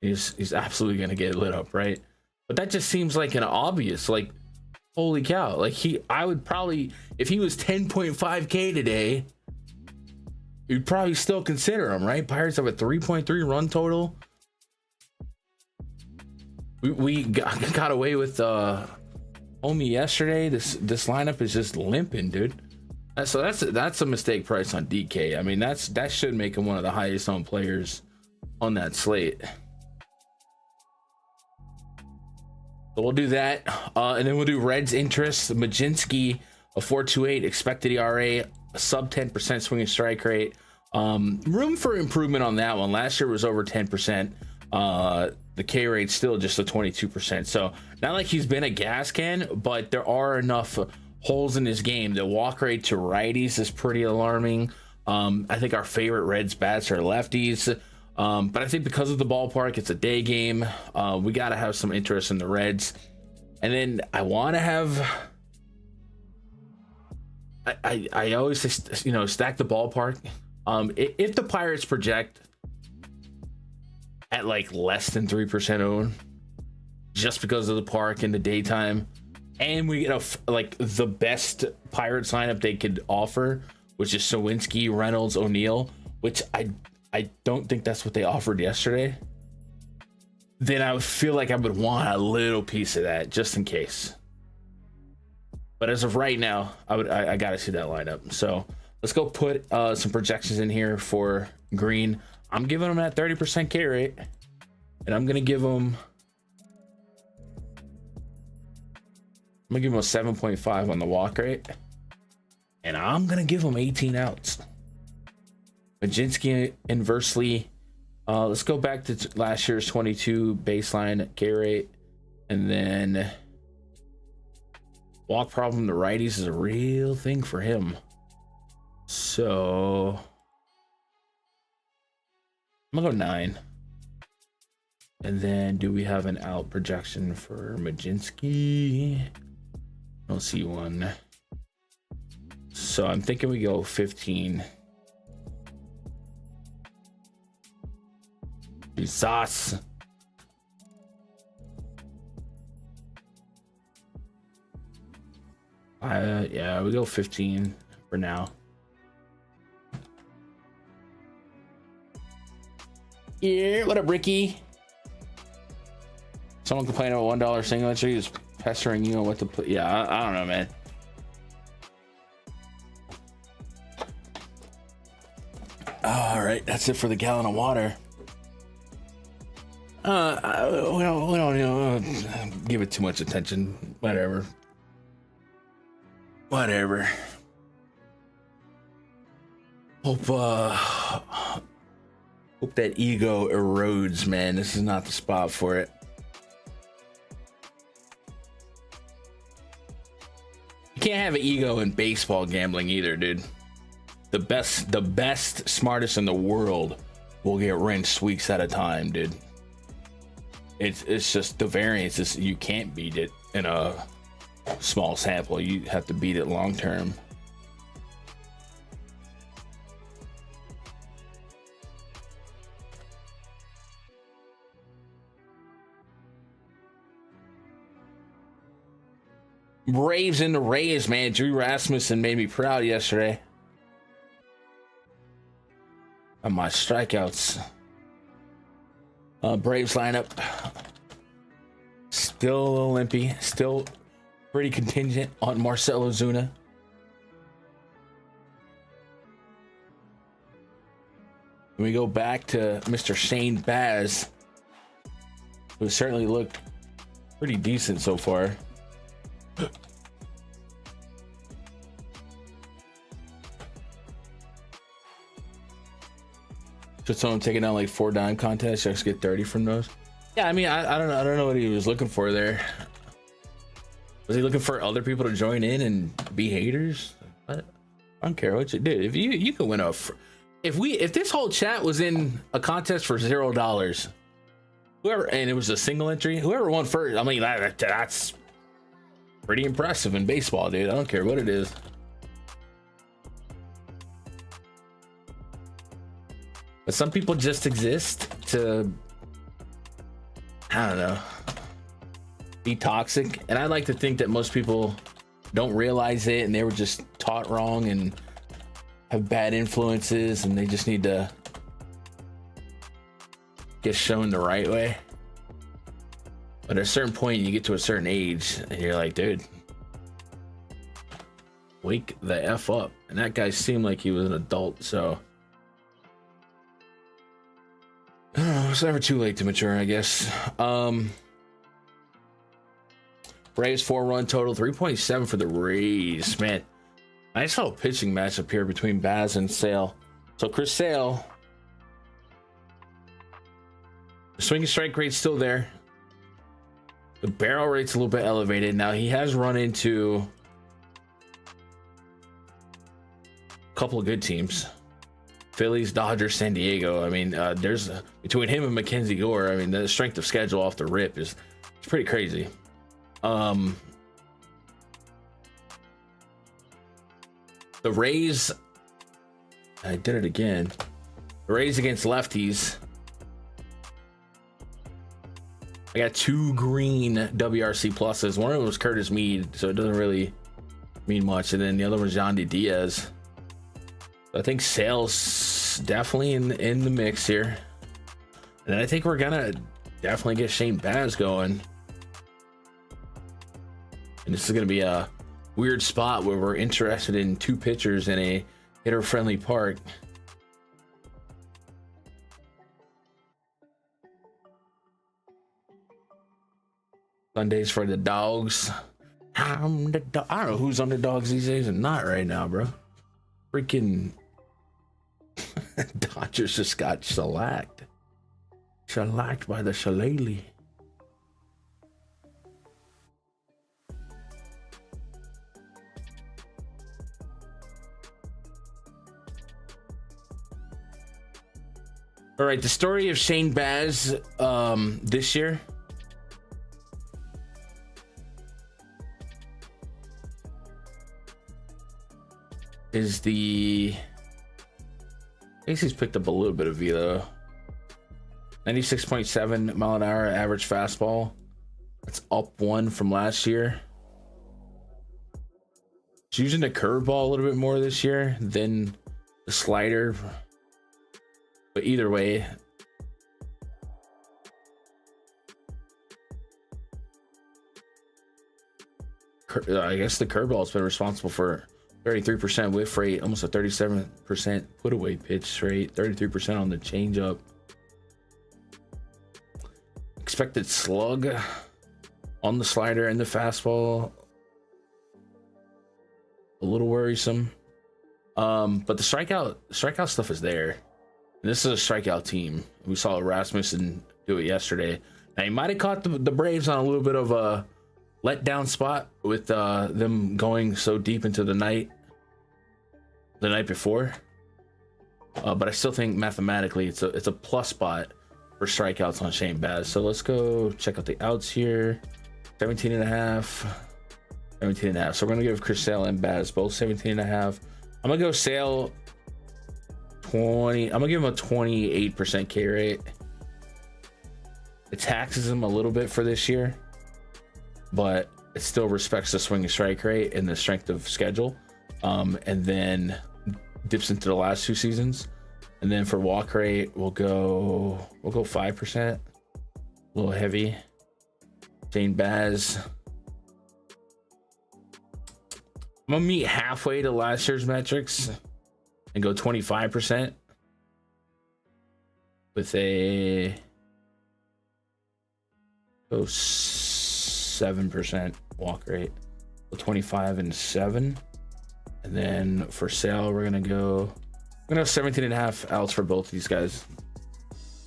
he's absolutely gonna get lit up, right? But that just seems like an obvious, like, holy cow. Like I would probably, if he was 10.5K today, you'd probably still consider him, right? Pirates have a 3.3 run total. We got away with homie yesterday. This lineup is just limping, dude. So that's a mistake price on DK. I mean, that should make him one of the highest owned players on that slate. So we'll do that, and then we'll do Reds interest. Majinski, a 4.28 expected ERA, a sub 10% swinging strike rate. Room for improvement on that one. Last year was over 10%. The K rate still just a 22%. So not like he's been a gas can, but there are enough holes in his game. The walk rate to righties is pretty alarming. I think our favorite Reds bats are lefties. But I think because of the ballpark, it's a day game. We got to have some interest in the Reds. And then I want to have, I always say, you know, stack the ballpark. If the Pirates project at like less than 3% own, just because of the park in the daytime, and we get like the best Pirates lineup they could offer, which is Sawinski, Reynolds, O'Neill, which I don't think that's what they offered yesterday, then I would feel like I would want a little piece of that just in case. But as of right now, I gotta see that lineup. So let's go put some projections in here for Green. I'm giving him that 30% K rate, and I'm gonna give him a 7.5 on the walk rate, and I'm gonna give him 18 outs. Majinski inversely, let's go back to last year's 22 baseline K rate, and then walk problem to righties is a real thing for him. So I'm gonna go 9. And then do we have an out projection for Majinski? I don't see one. So I'm thinking we go 15. Jesus. Yeah, we go 15 for now. Yeah, what up, Ricky? Someone complaining about $1 signature. He's pestering you on what to put. Yeah, I don't know, man. All right, that's it for the gallon of water. We don't you know, give it too much attention. Whatever. Hope that ego erodes, man. This is not the spot for it. You can't have an ego in baseball gambling either, dude. The best, smartest in the world will get rinsed weeks at a time, dude. It's just the variance is, you can't beat it in a small sample. You have to beat it long term. Braves and the Rays, man. Drew Rasmussen made me proud yesterday. On my strikeouts. Braves lineup. Still a little limpy. Still pretty contingent on Marcell Ozuna. We go back to Mr. Shane Baz, who certainly looked pretty decent so far. Should someone taking down like 4 dime contests just get 30 from those? Yeah, I mean, I don't know what he was looking for there. Was he looking for other people to join in and be haters? I don't care what you did. If you can win if this whole chat was in a contest for $0, whoever, and it was a single entry, whoever won first, I mean, that's pretty impressive in baseball, dude. I don't care what it is. But some people just exist to, I don't know, be toxic. And I like to think that most people don't realize it and they were just taught wrong and have bad influences and they just need to get shown the right way. But at a certain point, you get to a certain age and you're like, dude, wake the F up. And that guy seemed like he was an adult, so I don't know, it's never too late to mature, I guess. Rays 4-run total, 3.7 for the Rays. Man, I saw a pitching matchup here between Baz and Sale. So Chris Sale, the swing and strike rate's still there. The barrel rate's a little bit elevated. Now he has run into a couple of good teams. Phillies, Dodgers, San Diego. I mean, there's between him and Mackenzie Gore, I mean, the strength of schedule off the rip is it's pretty crazy. The Rays, I did it again. The Rays against lefties. I got 2 green WRC pluses. One of them was Curtis Mead, so it doesn't really mean much. And then the other was Yandy Diaz. I think Sale's definitely in the mix here. And then I think we're gonna definitely get Shane Baz going. And this is gonna be a weird spot where we're interested in 2 pitchers in a hitter-friendly park. Sundays for the dogs. I don't know who's underdogs these days and not right now, bro. Freaking Dodgers just got shellacked by the shillelagh. All right, the story of Shane Baz this year. Is I guess he's picked up a little bit of velo. 96.7 mile an hour average fastball. That's up 1 from last year. He's using the curveball a little bit more this year than the slider. But either way, I guess the curveball has been responsible for 33% whiff rate, almost a 37% put away pitch rate, 33% on the changeup. Expected slug on the slider and the fastball, a little worrisome. But the strikeout stuff is there. And this is a strikeout team. We saw Rasmussen do it yesterday. Now he might have caught the Braves on a little bit of a letdown spot with them going so deep into the night before. But I still think mathematically it's a plus spot for strikeouts on Shane Baz. So let's go check out the outs here. 17.5. So we're gonna give Chris Sale and Baz both 17.5. I'm gonna go Sale 20. I'm gonna give him a 28% K rate. It taxes him a little bit for this year, but it still respects the swing and strike rate and the strength of schedule. And then dips into the last 2 seasons. And then for walk rate, we'll go 5%. A little heavy. Shane Baz. I'm gonna meet halfway to last year's metrics and go 25% with a 7% walk rate. So 25 and 7. And then for Sale, we're gonna have 17.5 outs for both these guys,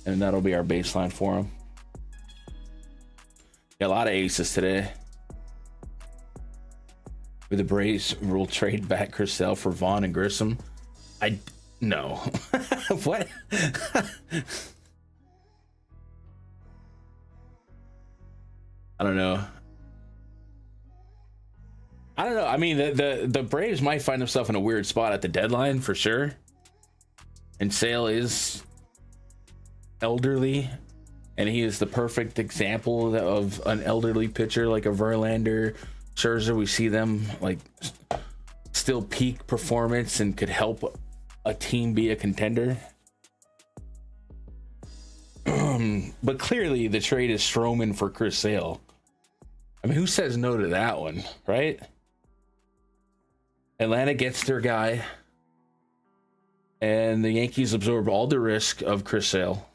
and that'll be our baseline for them. Got a lot of aces today. With the Braves will trade back Chris Sale for Vaughn and Grissom. No. What? I don't know. I mean, the Braves might find themselves in a weird spot at the deadline for sure. And Sale is elderly, and he is the perfect example of an elderly pitcher like a Verlander, Scherzer. We see them like still peak performance and could help a team be a contender. But clearly the trade is Stroman for Chris Sale. I mean, who says no to that one, right? Atlanta gets their guy, and the Yankees absorb all the risk of Chris Sale.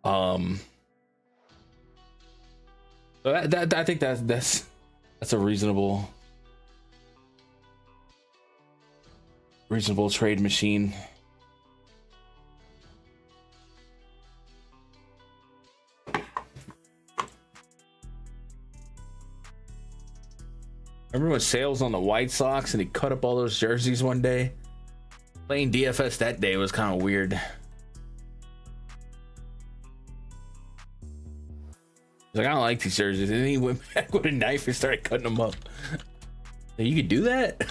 So I think that's a reasonable trade machine. Remember when Sale's on the White Sox and he cut up all those jerseys one day? Playing DFS that day was kind of weird. He's like, I don't like these jerseys. And then he went back with a knife and started cutting them up. You could do that?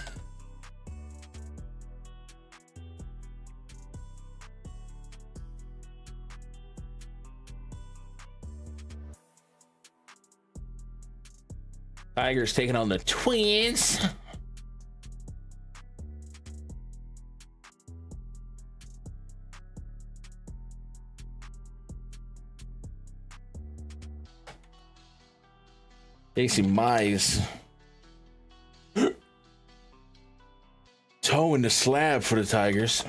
Tigers taking on the Twins. Casey Mize toeing the slab for the Tigers.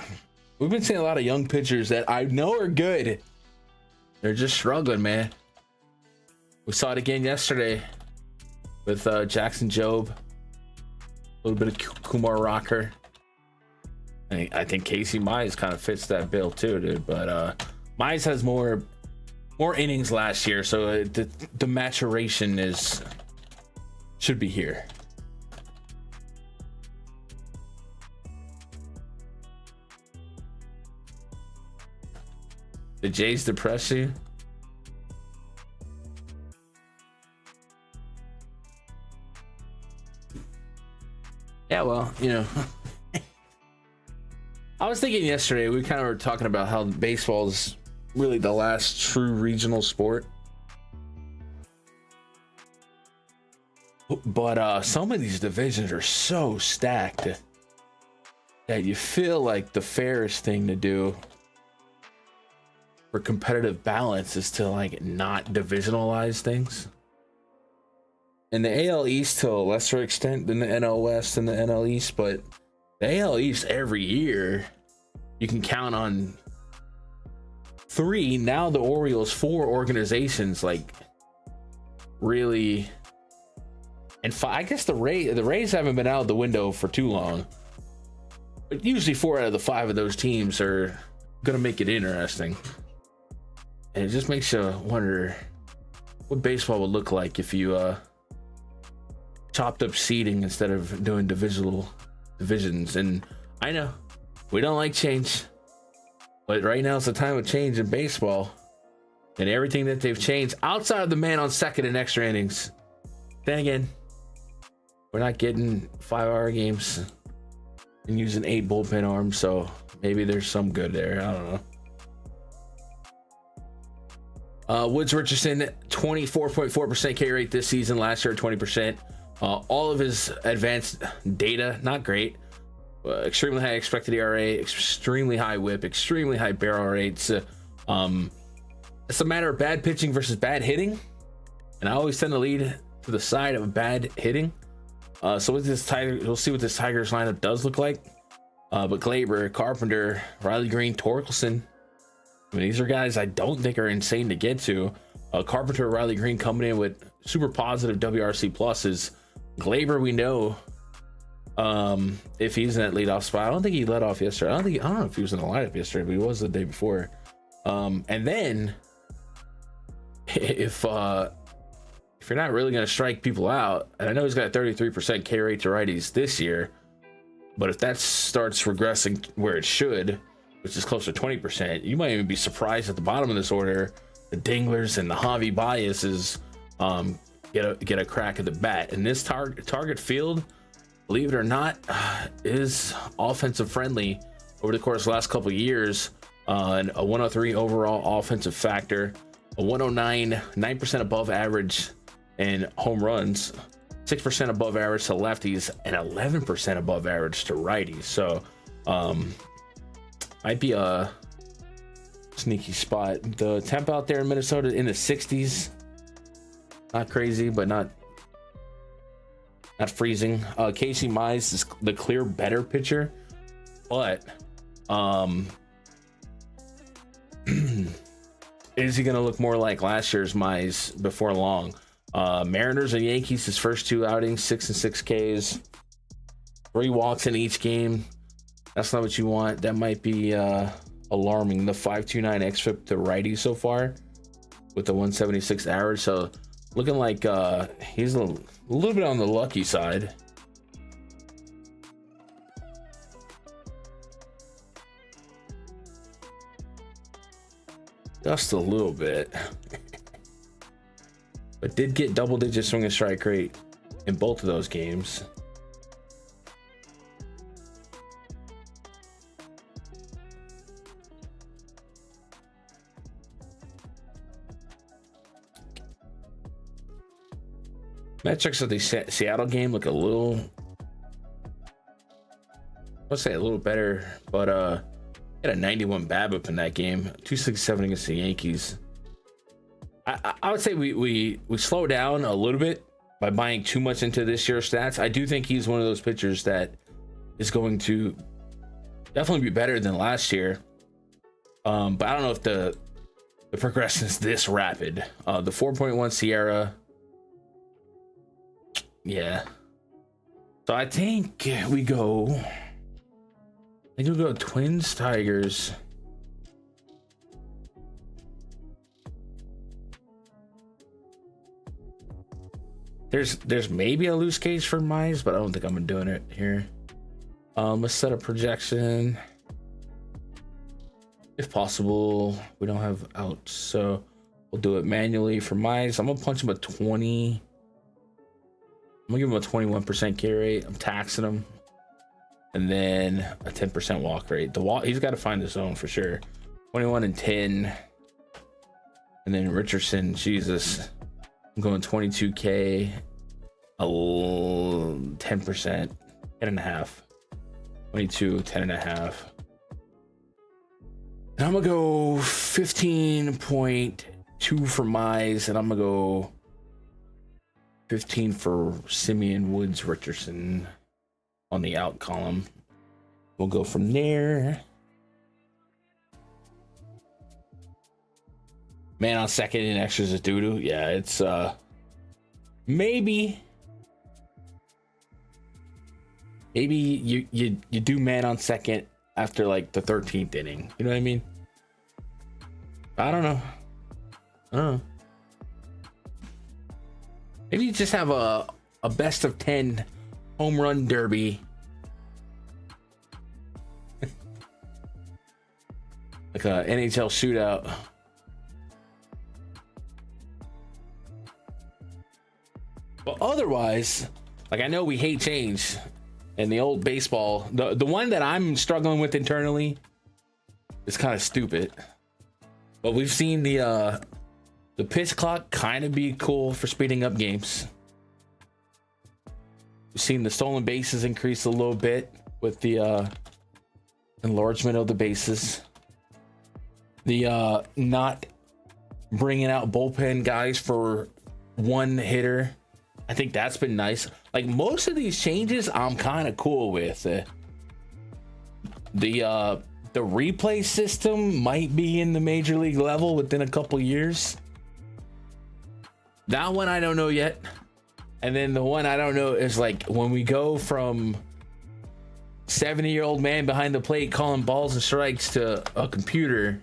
We've been seeing a lot of young pitchers that I know are good. They're just struggling, man. We saw it again yesterday with Jackson Jobe, a little bit of Kumar Rocker. I think Casey Mize kind of fits that bill too, dude. But Mize has more innings last year, so the maturation should be here. The Jays depress you? Yeah, well, you know, I was thinking yesterday, we kind of were talking about how baseball is really the last true regional sport. But some of these divisions are so stacked that you feel like the fairest thing to do for competitive balance is to like not divisionalize things. In the AL East to a lesser extent than the NL West and the NL East, but the AL East every year you can count on 3, now the Orioles, 4 organizations like really, and 5, I guess the Rays haven't been out the window for too long, but usually 4 out of the 5 of those teams are gonna make it interesting. And it just makes you wonder what baseball would look like if you chopped up seeding instead of doing divisions. And I know we don't like change, but right now is the time of change in baseball, and everything that they've changed outside of the man on second in extra innings. Then again, we're not getting 5-hour games and using 8 bullpen arms, so maybe there's some good there. I don't know. Woods Richardson, 24.4% K rate this season. Last year, 20%. All of his advanced data, not great. Extremely high expected ERA, extremely high WHIP, extremely high barrel rates. It's a matter of bad pitching versus bad hitting, and I always tend to lead to the side of bad hitting. So with this Tiger, we'll see what this Tigers lineup does look like. But Glaber, Carpenter, Riley Green, Torkelson, I mean, these are guys I don't think are insane to get to. Carpenter, Riley Green coming in with super positive WRC pluses. Glaber, we know if he's in that leadoff spot. I don't think he led off yesterday. I don't know if he was in the lineup yesterday, but he was the day before. And then if if you're not really going to strike people out, and I know he's got a 33% K rate to righties this year, but if that starts regressing where it should, which is close to 20%, you might even be surprised at the bottom of this order. The dinglers and the Javi biases get a crack at the bat. And this target field, believe it or not, is offensive friendly over the course of the last couple of years. And a 103 overall offensive factor, a 109, 9% above average in home runs, 6% above average to lefties, and 11% above average to righties. So might be a sneaky spot. The temp out there in Minnesota in the 60s. Not crazy, but not freezing. Casey Mize is the clear better pitcher, but is he going to look more like last year's Mize before long? Mariners and Yankees, his first two outings, 6 and 6 Ks, 3 walks in each game. That's not what you want. That might be alarming. The 5.29 xFIP to righty so far with the 176 average. So looking like he's a little bit on the lucky side. Just a little bit. But did get double-digit swing and strike rate in both of those games. Metrics of the Seattle game look a little, let's say a little better, but had a 91 BABIP in that game, 267 against the Yankees. I would say we slow down a little bit by buying too much into this year's stats. I do think he's one of those pitchers that is going to definitely be better than last year. But I don't know if the progression is this rapid. The 4.1 Sierra. Yeah. So I think we go Twins, Tigers. There's maybe a loose case for Mize, but I don't think I'm doing it here. Let's set a projection. If possible, we don't have outs, so we'll do it manually for Mize. I'm gonna punch him a 20. I'm gonna give him a 21% K rate. I'm taxing him, and then a 10% walk rate. He's got to find the zone for sure. 21 and 10, and then Richardson. Jesus, I'm going 22K, 10%, 10.5, 22, 10.5. And I'm gonna go 15.2 for Mize, and I'm gonna go 15 for Simeon, Woods, Richardson on the out column. We'll go from there. Man on second in extras is doo-doo. Yeah, it's maybe you do man on second after like the 13th inning. You know what I mean? I don't know. Maybe you just have a best of 10 home run derby. Like a NHL shootout. But otherwise, like, I know we hate change and the old baseball. The one that I'm struggling with internally is kind of stupid. But we've seen the pitch clock kind of be cool for speeding up games. We've seen the stolen bases increase a little bit with the enlargement of the bases. The not bringing out bullpen guys for one hitter. I think that's been nice. Like, most of these changes I'm kind of cool with. The replay system might be in the major league level within a couple years. That one I don't know yet. And then the one I don't know is like when we go from 70-year-old man behind the plate calling balls and strikes to a computer.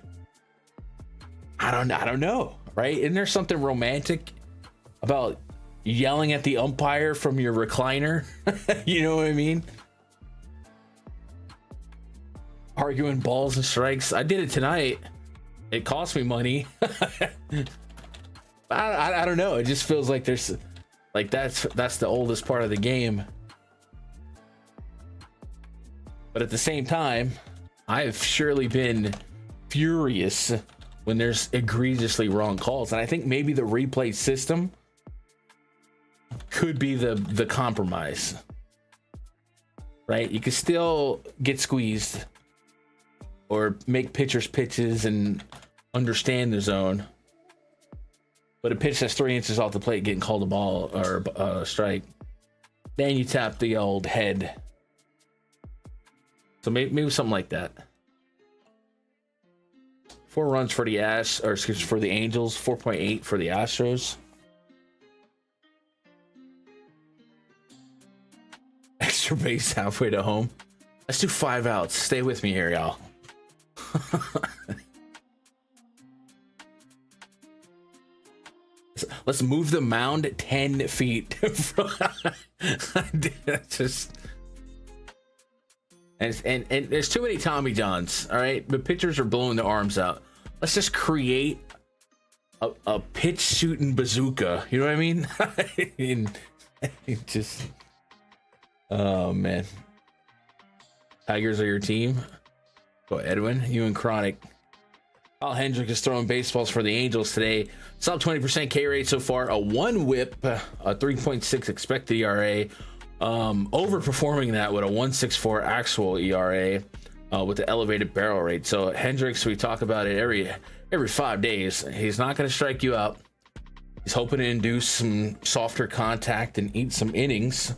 I don't know, right? Isn't there something romantic about yelling at the umpire from your recliner. You know what I mean? Arguing balls and strikes. I did it tonight. It cost me money. I don't know. It just feels like there's like that's the oldest part of the game. But at the same time, I have surely been furious when there's egregiously wrong calls. And I think maybe the replay system could be the compromise. Right? You can still get squeezed or make pitchers pitches and understand the zone. But a pitch that's 3 inches off the plate getting called a ball or a strike, then you tap the old head. So maybe something like that. 4 runs for the for the Angels, 4.8 for the Astros. Extra base halfway to home. Let's do 5 outs. Stay with me here, y'all. Let's move the mound 10 feet from just and there's too many Tommy Johns. All right, the pitchers are blowing their arms out. Let's just create a pitch shooting bazooka. You know what I mean? Just oh man, Tigers are your team. Go Edwin, you and Chronic. Kyle Hendricks is throwing baseballs for the Angels today. Sub 20% K rate so far, a 1 whip, a 3.6 expected ERA, overperforming that with a 1.64 actual ERA, with the elevated barrel rate. So Hendricks, we talk about it every 5 days. He's not going to strike you out. He's hoping to induce some softer contact and eat some innings,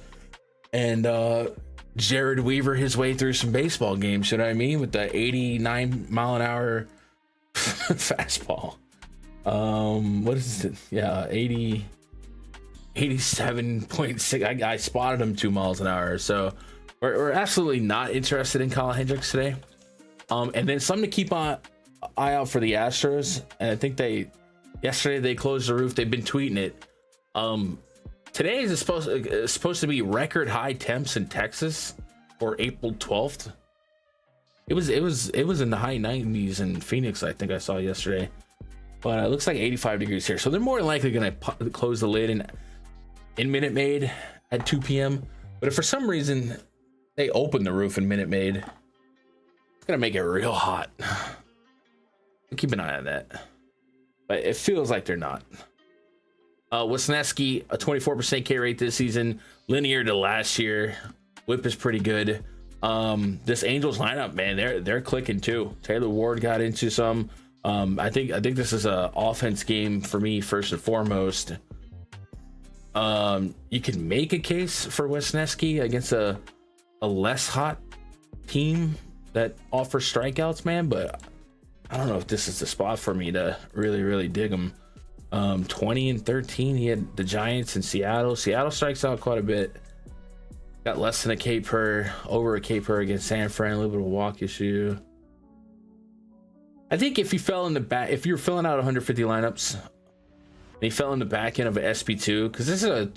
and Jared Weaver his way through some baseball games. You know what I mean? With the 89 mile an hour fastball. What is it? Yeah, 87.6. I spotted him 2 miles an hour. So we're absolutely not interested in Kyle Hendricks today. And then something to keep an eye out for the Astros. And I think yesterday they closed the roof. They've been tweeting it. Today is supposed to be record high temps in Texas for April 12th. It was in the high 90s in Phoenix, I think I saw yesterday. But it looks like 85 degrees here. So they're more than likely going to close the lid in Minute Maid at 2 p.m. But if for some reason they open the roof in Minute Maid, it's going to make it real hot. Keep an eye on that. But it feels like they're not. Wisniewski, a 24% K rate this season, linear to last year. Whip is pretty good. This Angels lineup, man, they're clicking too. Taylor Ward got into some. I think this is a offense game for me first and foremost. You can make a case for Wisniewski against a less hot team that offers strikeouts, man, but I don't know if this is the spot for me to really dig him. 20 and 13, he had the Giants and Seattle. Seattle strikes out quite a bit. Got less than a K per, over a K per against San Fran, a little bit of a walk issue. I think if you fell in the back, if you're filling out 150 lineups, and you fell in the back end of an SP2, because this is a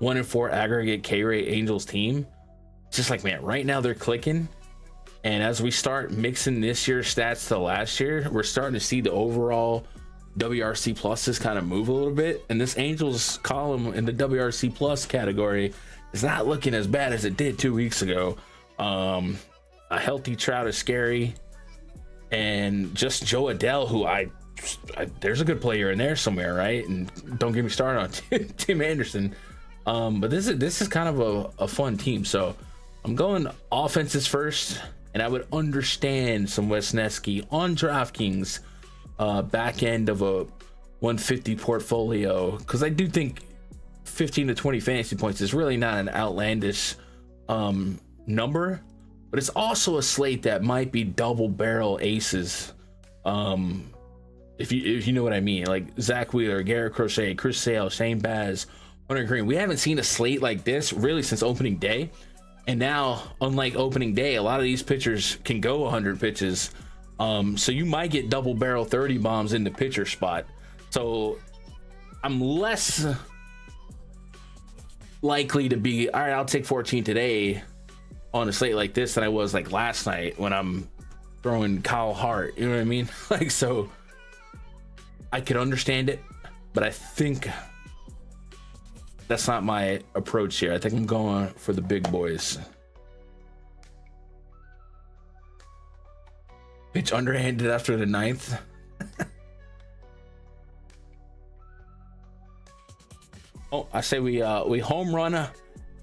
1-4 aggregate K rate Angels team, it's just like, man, right now they're clicking. And as we start mixing this year's stats to last year, we're starting to see the overall WRC pluses kind of move a little bit. And this Angels column in the WRC plus category is not looking as bad as it did 2 weeks ago. A healthy Trout is scary. And just Joe Adell, who I there's a good player in there somewhere, right? And don't get me started on Tim Anderson. But this is kind of a fun team. So I'm going offenses first, and I would understand some Wisniewski on DraftKings back end of a 150 portfolio, because I do think 15 to 20 fantasy points is really not an outlandish number, but it's also a slate that might be double barrel aces. If you know what I mean, like Zach Wheeler, Garrett Crochet, Chris Sale, Shane Baz, Hunter Green. We haven't seen a slate like this really since opening day. And now, unlike opening day, a lot of these pitchers can go 100 pitches. So you might get double barrel 30 bombs in the pitcher spot. So I'm less likely to be, all right, I'll take 14 today on a slate like this than I was like last night when I'm throwing Kyle Hart. You know what I mean? Like, so I could understand it, but I think that's not my approach here. I think I'm going for the big boys. Pitch underhanded after the 9th. Oh, I say we home run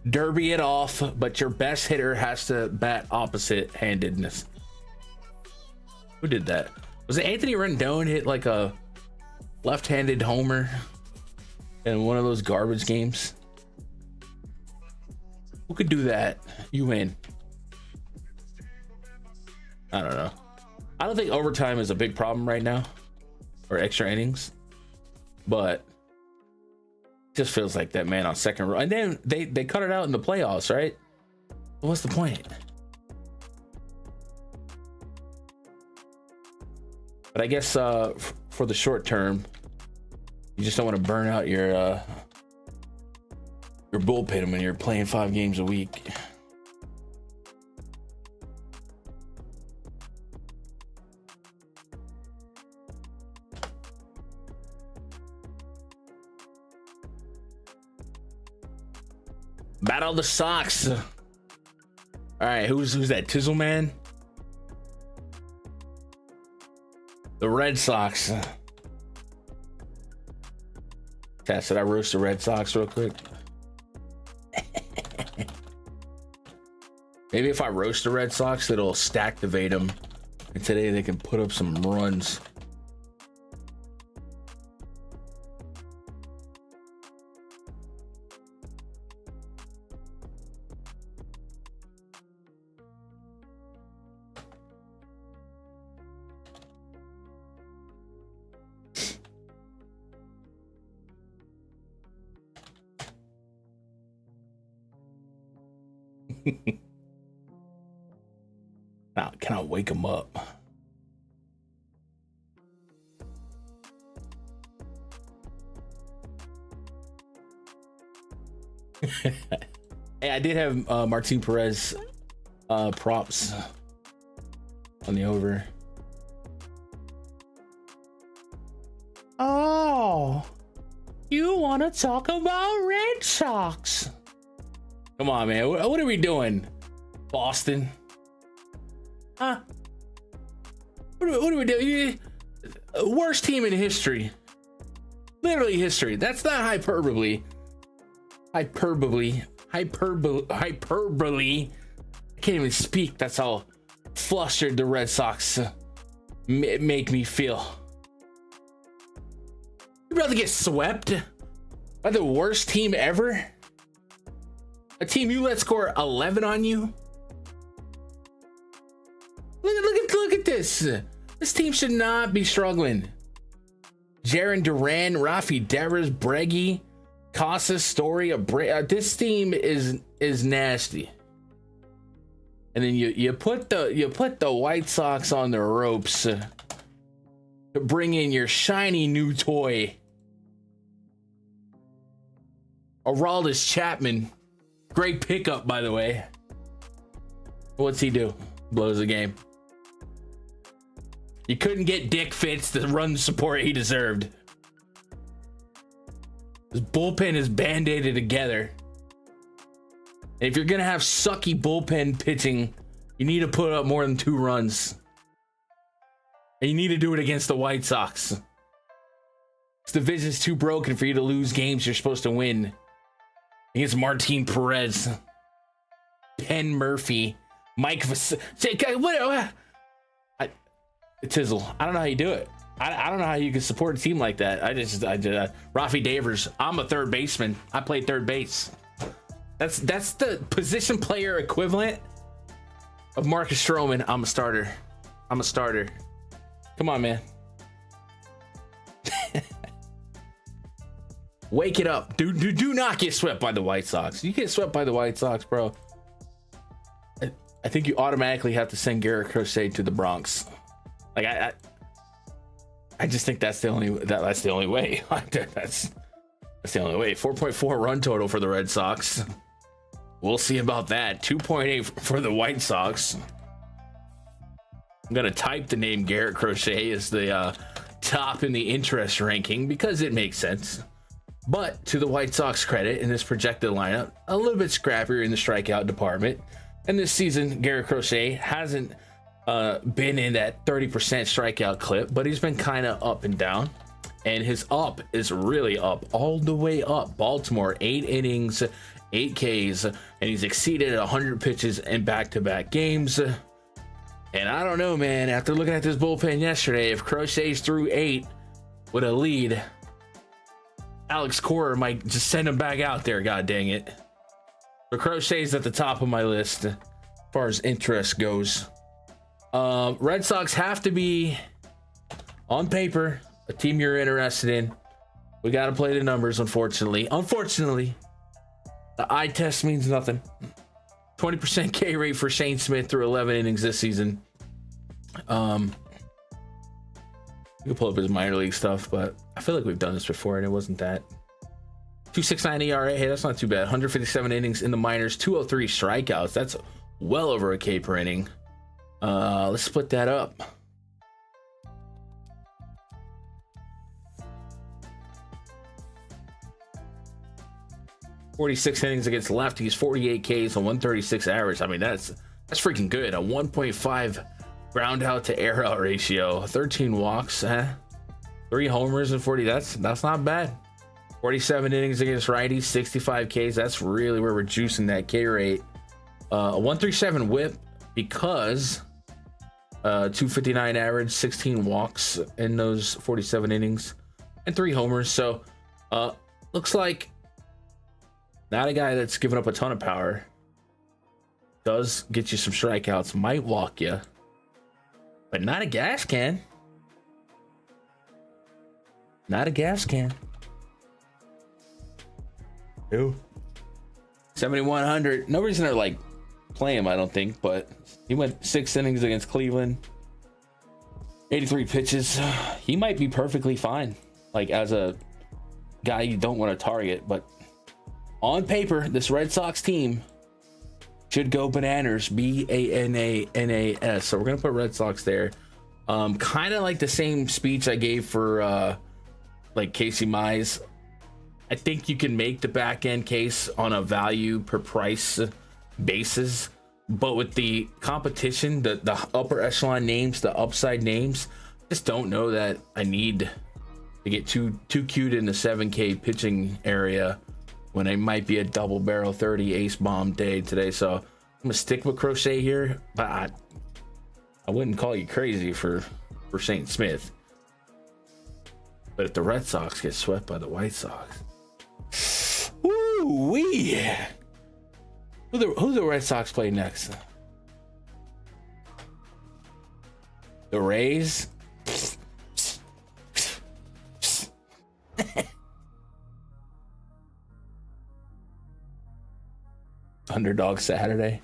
derby it off, but your best hitter has to bat opposite handedness. Who did that? Was it Anthony Rendon hit like a left-handed homer in one of those garbage games? Who could do that? You win. I don't know. I don't think overtime is a big problem right now, or extra innings, but it just feels like that man on second row. And then they cut it out in the playoffs, right? What's the point? But I guess for the short term, you just don't want to burn out your bullpen when you're playing 5 games a week. Battle the Sox. All right, who's that? Tizzle Man? The Red Sox. Should I roast the Red Sox real quick? Maybe if I roast the Red Sox, it'll stacktivate them, and today they can put up some runs. Now, can I wake him up? Hey, I did have Martin Perez props on the over. Oh, you want to talk about Red Sox? Come on, man. What are we doing? Boston? Huh? What are we doing? Worst team in history. Literally history. That's not hyperbole. Hyperbole. I can't even speak. That's how flustered the Red Sox make me feel. You'd rather get swept by the worst team ever? A team you let score 11 on you? Look at this. This team should not be struggling. Jarren Duran, Rafi Devers, Breggy, Casas, Story. This team is nasty. And then you put the White Sox on the ropes to bring in your shiny new toy, Aroldis Chapman. Great pickup, by the way. What's he do? Blows the game. You couldn't get Dick Fitz the run support he deserved. His bullpen is band-aided together. And if you're gonna have sucky bullpen pitching, you need to put up more than 2 runs. And you need to do it against the White Sox. This division's too broken for you to lose games you're supposed to win. Against Martin Perez, Penn Murphy, Mike Tizzle. I don't know how you do it. I don't know how you can support a team like that. Rafi Devers. I'm a third baseman. I play third base. That's the position player equivalent of Marcus Stroman. I'm a starter. Come on, man. Wake it up. Do not get swept by the White Sox. You get swept by the White Sox, bro. I think you automatically have to send Garrett Crochet to the Bronx. Like I just think that's the only way. That's That's the only way. 4.4 run total for the Red Sox. We'll see about that. 2.8 for the White Sox. I'm going to type the name Garrett Crochet as the top in the interest ranking because it makes sense. But to the White Sox credit, in this projected lineup, a little bit scrappier in the strikeout department. And this season, Garrett Crochet hasn't been in that 30% strikeout clip, but he's been kind of up and down. And his up is really up, all the way up. Baltimore, 8 innings, 8 Ks, and he's exceeded 100 pitches in back-to-back games. And I don't know, man, after looking at this bullpen yesterday, if Crochet's through 8 with a lead, Alex Cora might just send him back out there, god dang it. But Crochet's at the top of my list as far as interest goes. Red Sox have to be, on paper, a team you're interested in. We got to play the numbers, unfortunately. Unfortunately, the eye test means nothing. 20% K rate for Shane Smith through 11 innings this season. You can pull up his minor league stuff, but I feel like we've done this before and it wasn't that. 2.69 ERA. Hey, that's not too bad. 157 innings in the minors, 203 strikeouts. That's well over a K per inning. Let's split that up. .46 innings against lefties, 48 Ks, and 136 average. I mean, that's freaking good. A 1.5 ground out to air out ratio, 13 walks, 3 homers and 40. That's not bad. 47 innings against righties, 65 Ks. That's really where we're juicing that K rate. A 137 whip because 259 average, 16 walks in those 47 innings, and 3 homers. So looks like not a guy that's given up a ton of power. Does get you some strikeouts, might walk you, but not a gas can. Not a gas can. Ew. 7,100. No reason to like play him, I don't think, but he went 6 innings against Cleveland. 83 pitches. He might be perfectly fine, like as a guy you don't want to target, but on paper, this Red Sox team should go bananas. BANANAS. So we're gonna put Red Sox there. Kind of like the same speech I gave for like Casey Mize. I think you can make the back end case on a value per price basis, but with the competition, the upper echelon names, the upside names, just don't know that I need to get too cute in the 7K pitching area when it might be a double barrel 30 ace bomb day today. So I'm gonna stick with Crochet here, but I wouldn't call you crazy for Saint Smith. But if the Red Sox get swept by the White Sox, woo-wee. Who the Red Sox play next? The Rays. Underdog Saturday.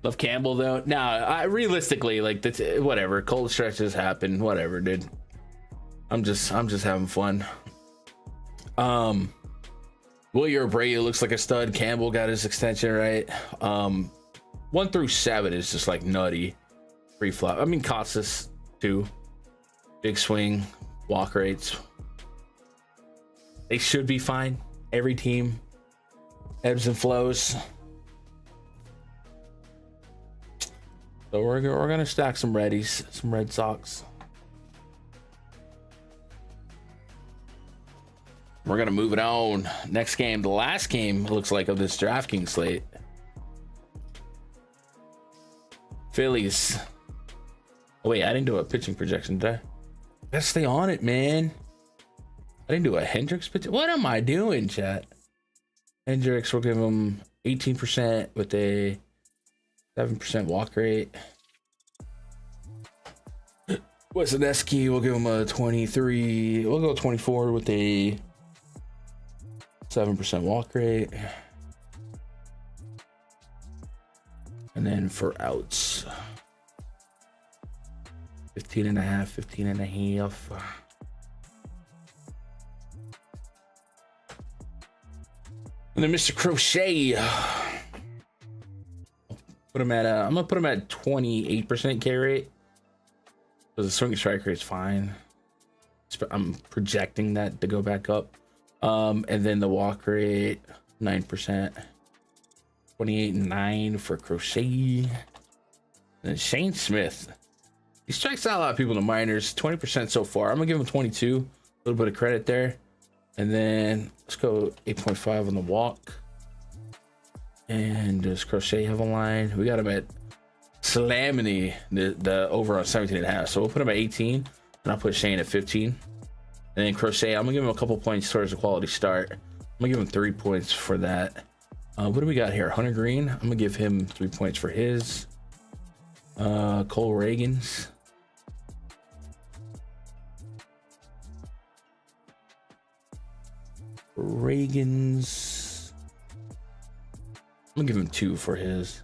Love Campbell though. Nah, realistically, like that's whatever. Cold stretches happen. Whatever, dude. I'm just having fun. Wilyer Abreu looks like a stud. Campbell got his extension right. 1 through 7 is just like nutty. Free flop. I mean, Casas too. Big swing, walk rates. They should be fine. Every team ebbs and flows. So we're gonna stack some Reddies, some Red Sox. We're gonna move it on. Next game, the last game, it looks like, of this DraftKings slate. Phillies. Oh wait, I didn't do a pitching projection, did I? Gotta stay on it, man. I didn't do a Hendricks pitch. What am I doing, chat? Hendricks, we'll give him 18% with a 7% walk rate. Wesneski, we'll give him a 23. We'll go 24 with a 7% walk rate. And then for outs, 15 and a half, 15 and a half. And then Mr. Crochet. Put him at I'm gonna put him at 28% K rate. So the swing strike rate is fine. I'm projecting that to go back up. And then the walk rate 9%. 28.9 for Crochet. And then Shane Smith. He strikes out a lot of people in the minors. 20% so far. I'm gonna give him 22. A little bit of credit there. And then let's go 8.5 on the walk. And does Crochet have a line? We got him at slamming the over on 17.5. So we'll put him at 18, and I'll put Shane at 15. And then Crochet, I'm gonna give him a couple points towards a quality start. I'm gonna give him 3 points for that. What do we got here? Hunter Green. I'm gonna give him 3 points for his. Cole Reagans. I'm gonna give him 2 for his.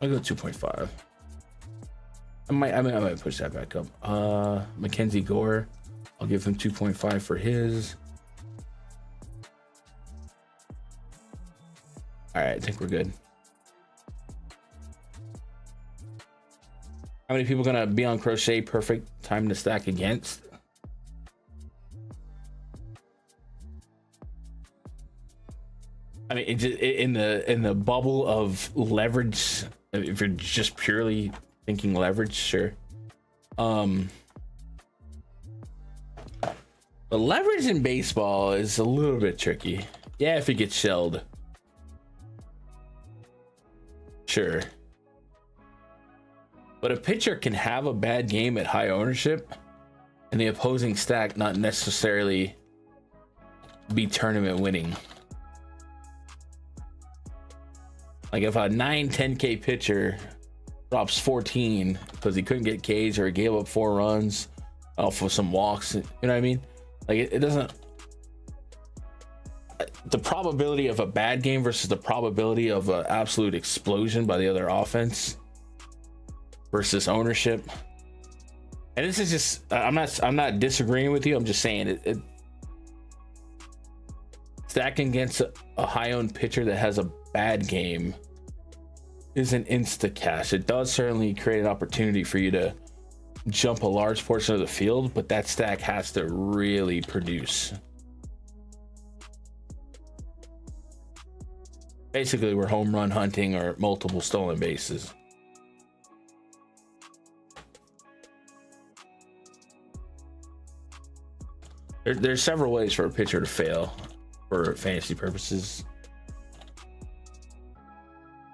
I'll go 2.5. I might push that back up. Mackenzie Gore. I'll give him 2.5 for his. All right, I think we're good. How many people gonna be on Crochet? Perfect time to stack against. I mean, in the bubble of leverage, if you're just purely thinking leverage, sure. The leverage in baseball is a little bit tricky. Yeah, if it gets shelled, sure. But a pitcher can have a bad game at high ownership, and the opposing stack not necessarily be tournament winning. Like if a 9-10K pitcher drops 14 because he couldn't get Ks or he gave up 4 runs off of some walks, you know what I mean? Like it doesn't. The probability of a bad game versus the probability of an absolute explosion by the other offense versus ownership. And this is just, I'm not disagreeing with you. I'm just saying it stacking against a high owned pitcher that has a bad game is an insta cash. It does certainly create an opportunity for you to jump a large portion of the field, but that stack has to really produce. Basically, we're home run hunting or multiple stolen bases. There's several ways for a pitcher to fail for fantasy purposes.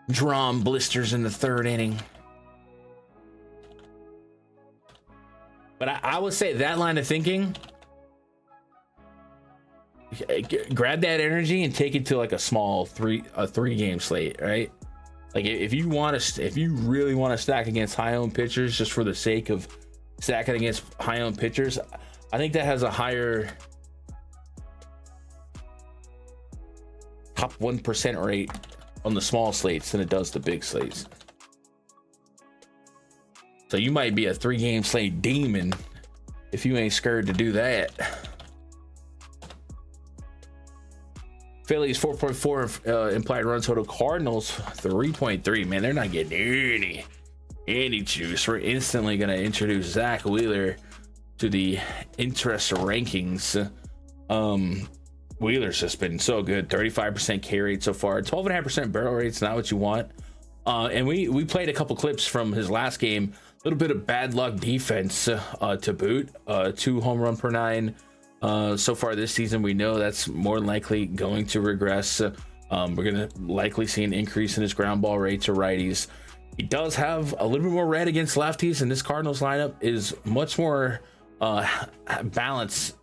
Drum blisters in the 3rd inning. But I would say that line of thinking, grab that energy and take it to like a small 3-game slate, right? Like if you really want to stack against high owned pitchers just for the sake of stacking against high owned pitchers, I think that has a higher top 1% rate on the small slates than it does the big slates. So you might be a 3-game slate demon if you ain't scared to do that. Phillies 4.4 implied run total. Cardinals 3.3. Man, they're not getting any juice. We're instantly gonna introduce Zach Wheeler to the interest rankings. Wheeler's just been so good. 35% K rate so far. 12.5% barrel rate's not what you want. And we played a couple clips from his last game. A little bit of bad luck defense to boot. 2 home run per 9 so far this season. We know that's more than likely going to regress. We're gonna likely see an increase in his ground ball rate to righties. He does have a little bit more red against lefties, and this Cardinals lineup is much more balanced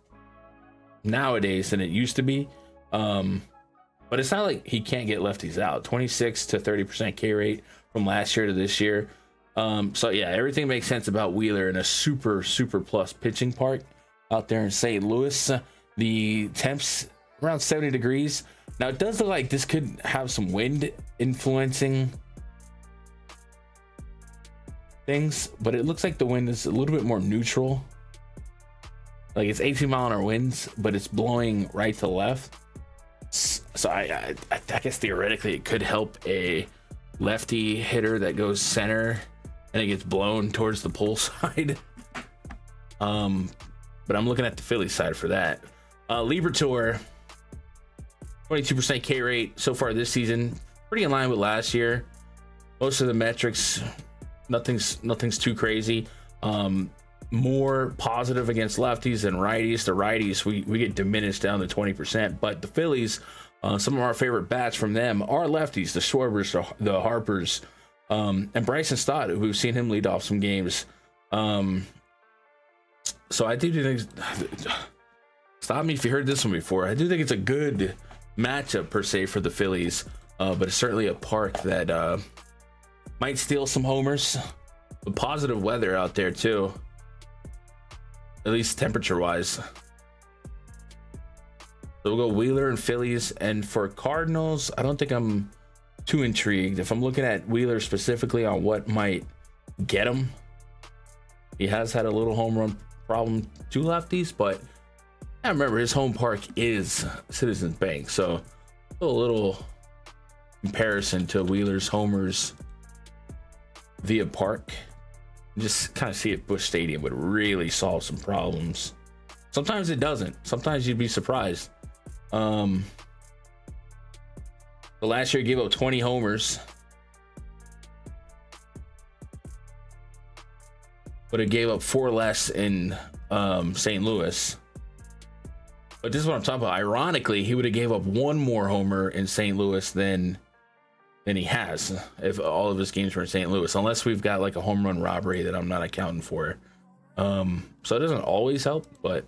nowadays than it used to be. But it's not like he can't get lefties out. 26 to 30% K rate from last year to this year. So yeah, everything makes sense about Wheeler in a super plus pitching park out there in St. Louis. The temps around 70 degrees. Now it does look like this could have some wind influencing things, but it looks like the wind is a little bit more neutral. Like it's 18-mile-an-hour winds, but it's blowing right to left. So I guess theoretically it could help a lefty hitter that goes center and it gets blown towards the pole side. But I'm looking at the Philly side for that. Liberatore, 22% K rate so far this season, pretty in line with last year. Most of the metrics, nothing's too crazy. More positive against lefties than righties. The righties we get diminished down to 20%, but the Phillies, some of our favorite bats from them are lefties, the Schwarbers, the Harpers, and Bryson Stott, who we've seen him lead off some games. So I do think, stop me if you heard this one before, I do think it's a good matchup per se for the Phillies, but it's certainly a park that might steal some homers. The positive weather out there too, at least temperature wise. So we'll go Wheeler and Phillies. And for Cardinals, I don't think I'm too intrigued. If I'm looking at Wheeler specifically on what might get him, he has had a little home run problem to lefties, but I remember his home park is Citizens Bank, so a little comparison to Wheeler's homers via park. Just kind of see if Busch Stadium would really solve some problems. Sometimes it doesn't. Sometimes you'd be surprised. The last year he gave up 20 homers, but it gave up 4 less in St. Louis. But this is what I'm talking about. Ironically, he would have gave up 1 more homer in St. Louis than he has if all of his games were in St. Louis, unless we've got like a home run robbery that I'm not accounting for. So it doesn't always help, but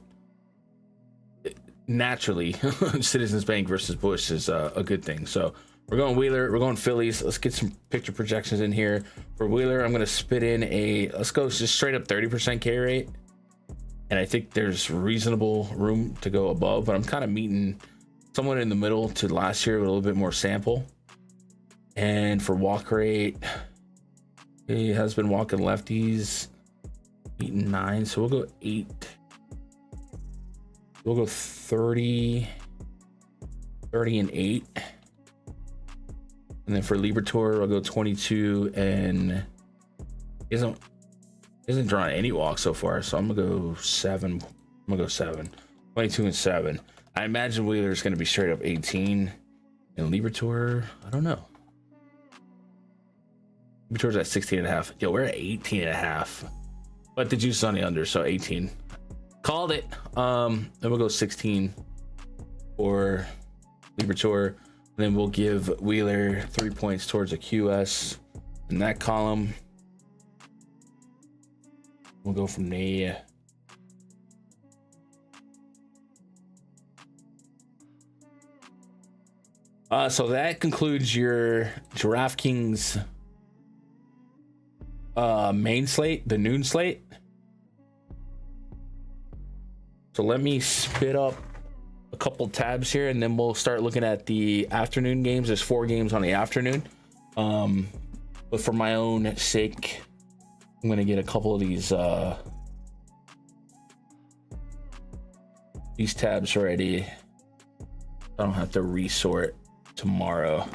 naturally, Citizens Bank versus Busch is a good thing. So we're going Wheeler, we're going Phillies. Let's get some picture projections in here. For Wheeler, I'm going to spit in let's go just straight up 30% K rate. And I think there's reasonable room to go above, but I'm kind of meeting somewhat in the middle to last year with a little bit more sample. And for walk rate, he has been walking lefties 8 and 9, so we'll go 8. We'll go 30 and 8. And then for Liberatore, I'll go 22 and isn't drawing any walks so far, so I'm gonna go 7. I'm gonna go 7. 22 and 7. I imagine Wheeler's gonna be straight up 18, and Liberatore, I don't know. Liberatore's at 16 and a half. Yo, we're at 18 and a half. But the juice is on the under, so 18. Called it. Then we'll go 16 for Liberatore. And then we'll give Wheeler 3 points towards a QS in that column. We'll go from there. So that concludes your DraftKings main slate, the noon slate. So let me spit up a couple tabs here, and then we'll start looking at the afternoon games. There's 4 games on the afternoon. But for my own sake, I'm gonna get a couple of these tabs ready. I don't have to resort tomorrow.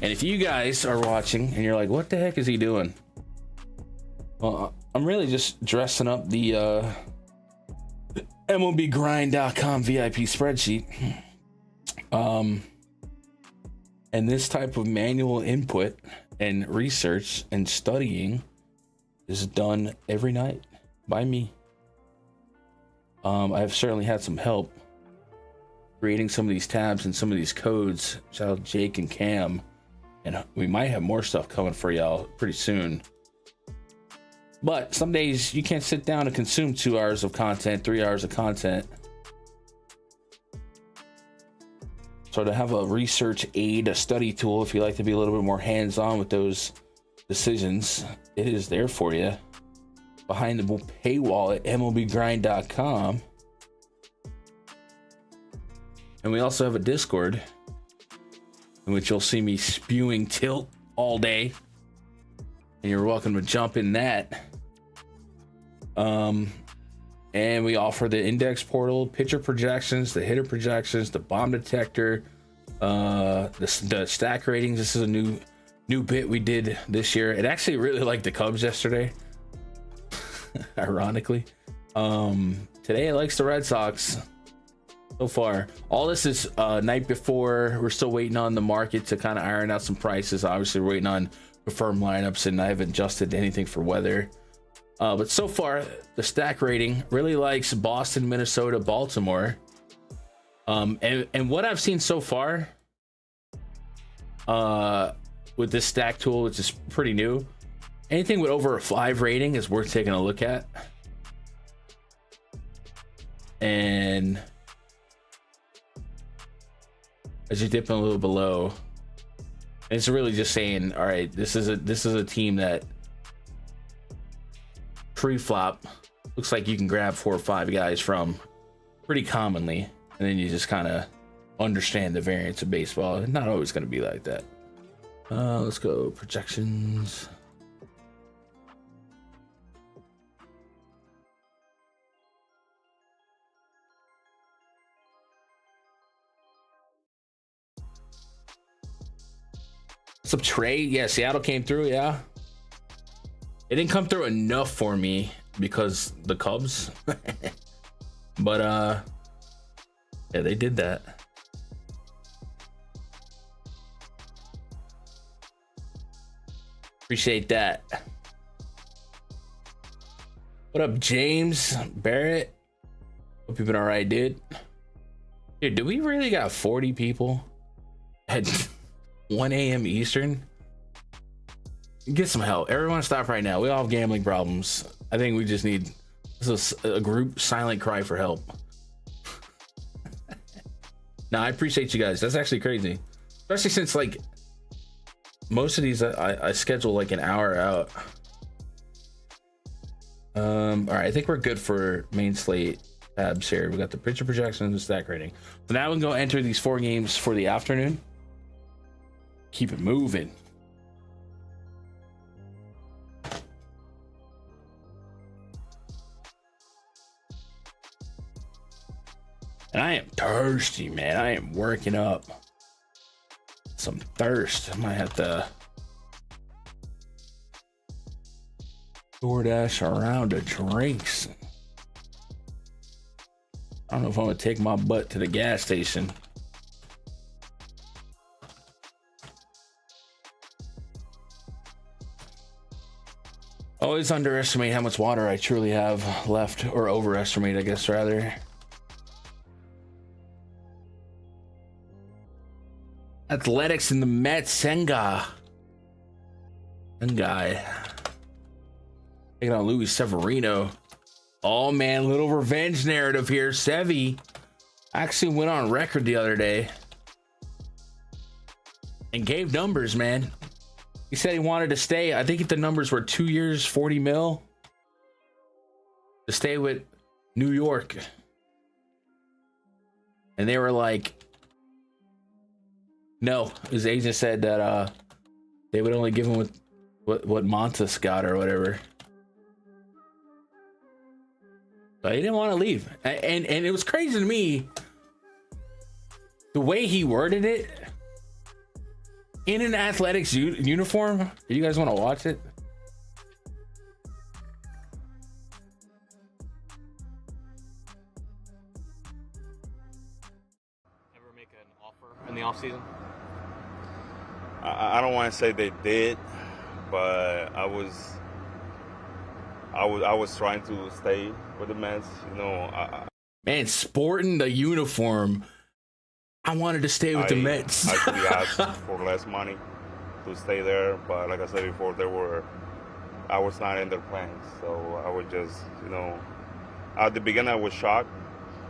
And if you guys are watching and you're like, what the heck is he doing? Well, I'm really just dressing up the MLBgrind.com VIP spreadsheet. And this type of manual input and research and studying is done every night by me. I've certainly had some help creating some of these tabs and some of these codes. Shout out Jake and Cam, and we might have more stuff coming for y'all pretty soon. But some days you can't sit down and consume 2 hours of content, 3 hours of content. So to have a research aid, a study tool, if you like to be a little bit more hands-on with those decisions, it is there for you behind the paywall at MLBgrind.com. And we also have a Discord in which you'll see me spewing tilt all day, and you're welcome to jump in that. And we offer the index portal, pitcher projections, the hitter projections, the bomb detector, The stack ratings. This is a new bit we did this year. It actually really liked the Cubs yesterday. Ironically, today it likes the Red Sox. So far, all this is night before. We're still waiting on the market to kind of iron out some prices. Obviously, we're waiting on confirmed lineups, and I haven't adjusted anything for weather. But so far, the stack rating really likes Boston, Minnesota, Baltimore. And what I've seen so far, with this stack tool, which is pretty new, anything with over a 5 rating is worth taking a look at. And as you dip in a little below, it's really just saying, all right, this is a team that pre-flop looks like you can grab 4 or 5 guys from pretty commonly, and then you just kind of understand the variance of baseball. It's not always going to be like that. Let's go projections. What's up, Trey? Yeah, Seattle came through. Yeah, it didn't come through enough for me because the Cubs. But yeah, they did that. Appreciate that. What up, James Barrett? Hope you've been all right, dude. Dude, do we really got 40 people at 1 a.m. Eastern? Get some help. Everyone stop right now. We all have gambling problems. I think we just need a group silent cry for help. No, I appreciate you guys. That's actually crazy. Especially since like most of these I schedule like an hour out. All right, I think we're good for main slate tabs here. We got the pitcher projections and stack rating. So now we can go enter these 4 games for the afternoon. Keep it moving. And I am thirsty, man. I am working up some thirst. I might have to DoorDash around the drinks. I don't know if I'm gonna take my butt to the gas station. Always underestimate how much water I truly have left, or overestimate, I guess, rather. Athletics in the Mets, Senga. Taking on Luis Severino. Oh man, little revenge narrative here. Sevy actually went on record the other day and gave numbers, man. He said he wanted to stay. I think if the numbers were 2 years, 40 mil to stay with New York. And they were like, no. His agent said that they would only give him what Montas got or whatever. But he didn't want to leave. And it was crazy to me the way he worded it. In an athletics uniform. Do you guys want to watch it? Ever make an offer in the offseason? I don't want to say they did, but I was trying to stay with the Mets. You know, man, sporting the uniform. I wanted to stay with the Mets. I could be asked for less money to stay there, but like I said before, I was not in their plans. So I was just, you know, at the beginning I was shocked,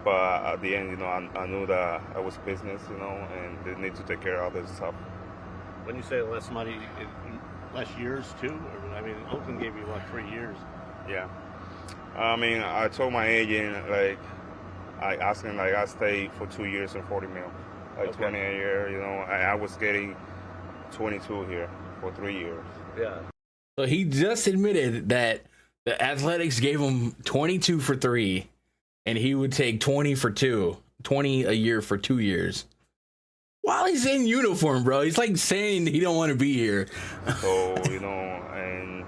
but at the end, you know, I knew that I was business, you know, and they need to take care of this stuff. When you say less money, less years too? I mean, Oakland gave you, 3 years? Yeah. I mean, I told my agent, I asked him, I stay for 2 years and 40 mil. Okay. 20 a year, you know. I was getting 22 here for 3 years. Yeah. So he just admitted that the Athletics gave him 22 for 3, and he would take 20 for 2, 20 a year for 2 years. while he's in uniform, bro. He's like saying he don't want to be here. So, and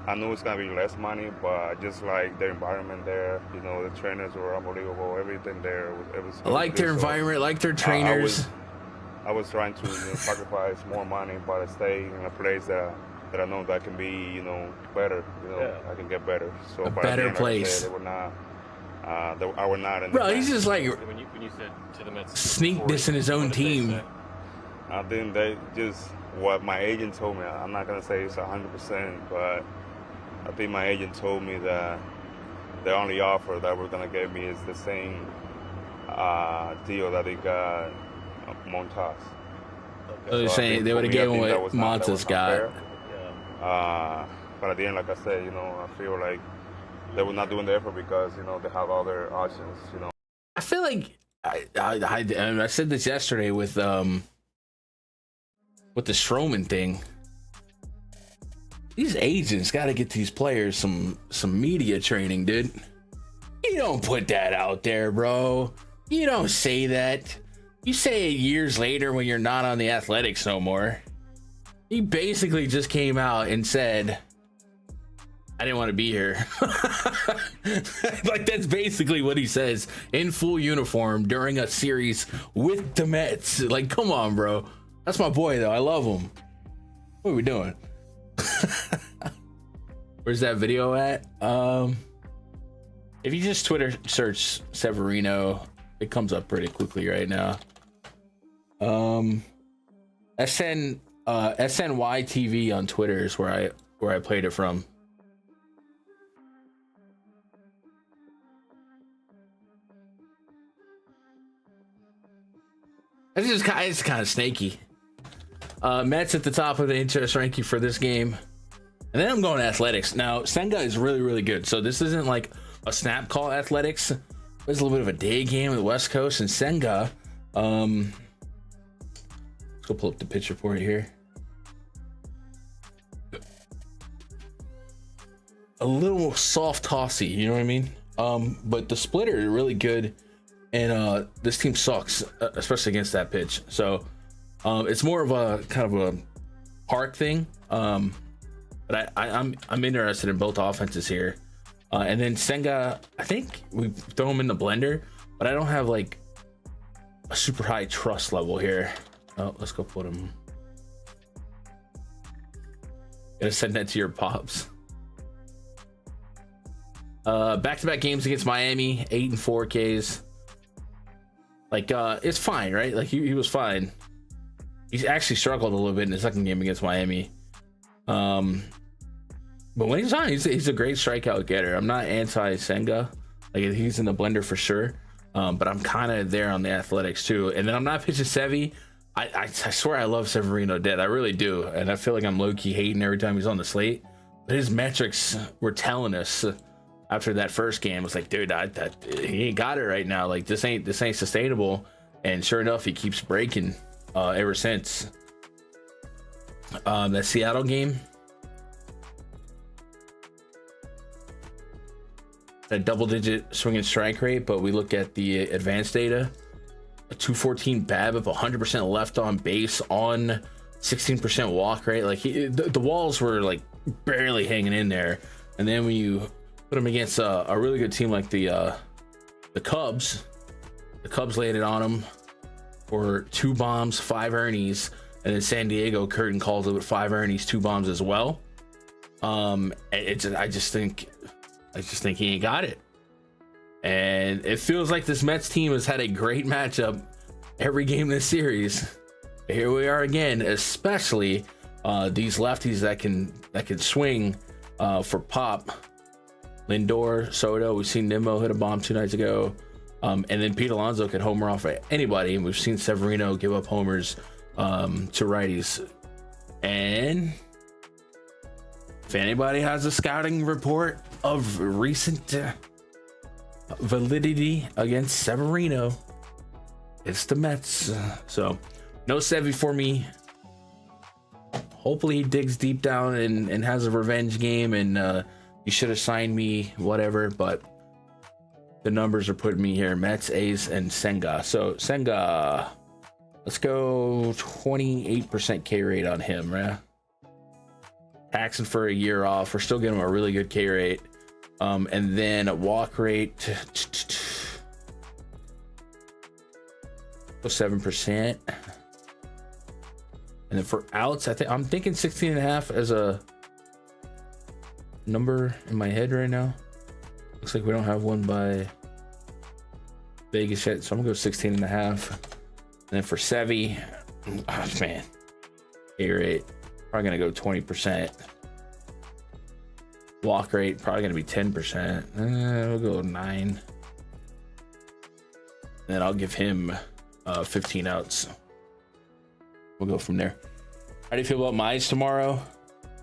I knew it's going to be less money, but I just like the environment there. The trainers were unbelievable. Everything there. I like their environment, like their trainers. I was trying to sacrifice more money, but I stay in a place that I know that can be, better. I can get better. So a better place. Like I said, they were not. I were not in. Bro, he's just like when you said to the Mets, sneakness in his own team. I think they just what my agent told me. I'm not gonna say it's 100%, but I think my agent told me that the only offer that we're gonna give me is the same deal that they got Montas. So they're saying they would have given what Montas got. But at the end, like I said, I feel like they were not doing the effort because they have other options. I feel like I said this yesterday with the Stroman thing. These agents got to get these players some media training, dude. You don't put that out there, bro. You don't say that. You say it years later when you're not on the Athletics no more. He basically just came out and said, I didn't want to be here. Like, that's basically what he says in full uniform during a series with the Mets. Like, come on, bro. That's my boy, though. I love him. What are we doing? Where's that video at? If you just Twitter search Severino, it comes up pretty quickly right now. SNY TV on Twitter is where I played it from. It's kind of snaky. Mets at the top of the interest ranking for this game. And then I'm going Athletics. Now, Senga is really, really good. So this isn't like a snap call Athletics. It's a little bit of a day game with the West Coast. And Senga, let's go pull up the pitch report here. A little soft tossy, you know what I mean? But the splitter is really good. And this team sucks, especially against that pitch. So it's more of a kind of a park thing. But I'm interested in both offenses here. And then Senga, I think we throw him in the blender, but I don't have like a super high trust level here. Oh, let's go put him. Gotta send that to your pops. Back-to-back games against Miami, 8 and 4 Ks. Like, it's fine, right? Like, he was fine. He's actually struggled a little bit in the second game against Miami. But when he's on, he's a great strikeout getter. I'm not anti-Senga. Like, he's in the blender for sure. But I'm kind of there on the Athletics, too. And then I'm not pitching Sevy. I swear I love Severino dead. I really do. And I feel like I'm low-key hating every time he's on the slate. But his metrics were telling us after that first game. It's like, dude, he ain't got it right now. Like, this ain't sustainable. And sure enough, he keeps breaking ever since. That Seattle game, a double-digit swing and strike rate, but we look at the advanced data, a 214 BABIP, 100% left on base on 16% walk rate. Like, the walls were like barely hanging in there. And then when you put him against a really good team like the Cubs laid it on him for 2 bombs, 5 earnings, and then San Diego curtain calls it with 5 earnings, 2 bombs as well. I just think he ain't got it. And it feels like this Mets team has had a great matchup every game this series. Here we are again, especially these lefties that can swing for pop. Lindor, Soto, we've seen Nimmo hit a bomb 2 nights ago. And then Pete Alonso can homer off at anybody. And we've seen Severino give up homers to righties. And if anybody has a scouting report of recent validity against Severino, it's the Mets. So no Sevy for me. Hopefully he digs deep down and has a revenge game, and you should have signed me, whatever, but the numbers are putting me here. Mets, A's, and Senga. So Senga, Let's go 28% K rate on him, right? Taxing for a year off. We're still getting him a really good K rate. And then a walk rate, 7%. And then for outs, I'm thinking 16.5 as a number in my head right now. Looks like we don't have one by Vegas yet, so I'm gonna go 16.5. And then for Sevy, oh man, K rate, probably gonna go 20%. Walk rate, probably gonna be 10%. We'll go 9. And then I'll give him 15 outs. We'll go from there. How do you feel about Mize tomorrow?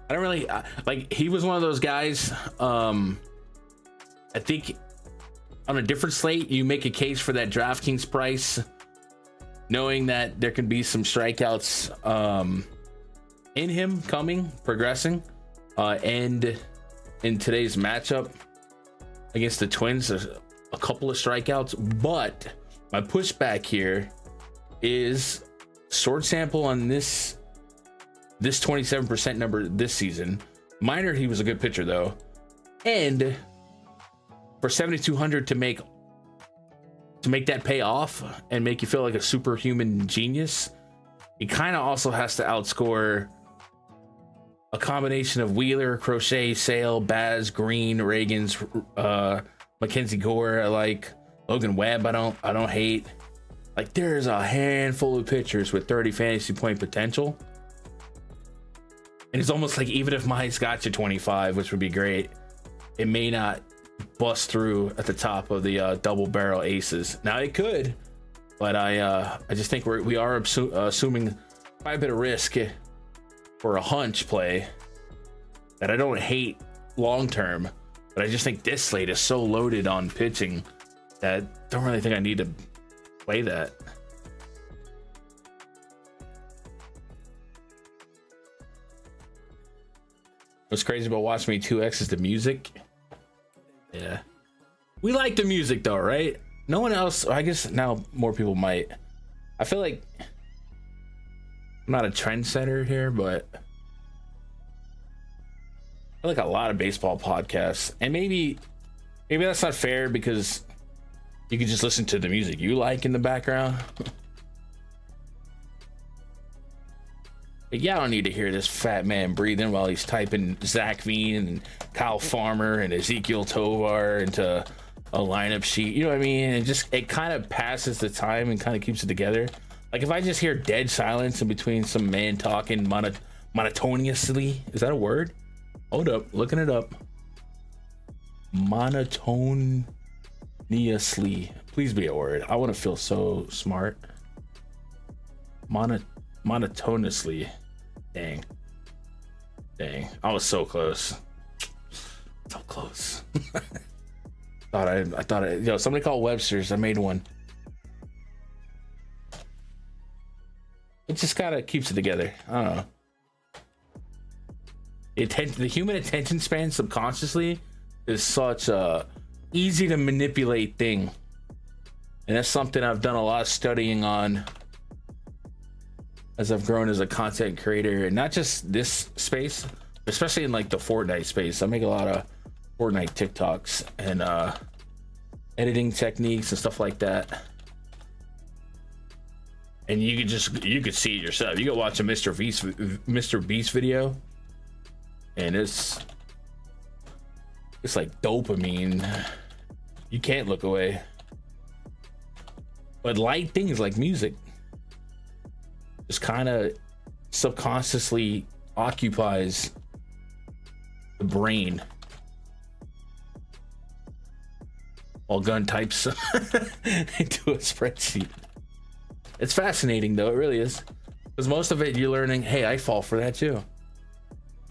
I don't really like. He was one of those guys. I think on a different slate, you make a case for that DraftKings price, knowing that there can be some strikeouts in him coming, progressing, and in today's matchup against the Twins, there's a couple of strikeouts. But my pushback here is short sample on this 27% number this season. Minor, he was a good pitcher though, and for 7,200 to make that pay off and make you feel like a superhuman genius, he kind of also has to outscore a combination of Wheeler, Crochet, Sale, Baz, Green, Reagans, Mackenzie Gore. I like Logan Webb. I don't hate. Like, there's a handful of pitchers with 30 fantasy point potential, and it's almost like even if Mize got you 25, which would be great, it may not bust through at the top of the double barrel aces. Now it could, but I just think we are assuming quite a bit of risk for a hunch play that I don't hate long term, but I just think this slate is so loaded on pitching that I don't really think I need to play that. What's crazy about Watch Me 2X is the music. Yeah, we like the music though, right? No one else, I guess now more people might. I feel like I'm not a trendsetter here, but I feel like a lot of baseball podcasts, and maybe that's not fair because you can just listen to the music you like in the background. But yeah, I don't need to hear this fat man breathing while he's typing Zach Veen and Kyle Farmer and Ezekiel Tovar into a lineup sheet. You know what I mean? It kind of passes the time and kind of keeps it together. Like if I just hear dead silence in between some man talking monotonously, is that a word? Hold up, looking it up. Monotonously, please be a word. I want to feel so smart. Monotonously. Dang, I was so close. So close. I thought somebody called Webster's. I made one. It just kind of keeps it together. I don't know. The human attention span subconsciously is such a easy to manipulate thing, and that's something I've done a lot of studying on as I've grown as a content creator, and not just this space, especially in like the Fortnite space. I make a lot of Fortnite TikToks and editing techniques and stuff like that. And you could see it yourself. You go watch a Mr. Beast video, and it's like dopamine. You can't look away. But light things like music just kind of subconsciously occupies the brain while Gun types into a spreadsheet. It's fascinating though, it really is, because most of it you're learning, hey, I fall for that too.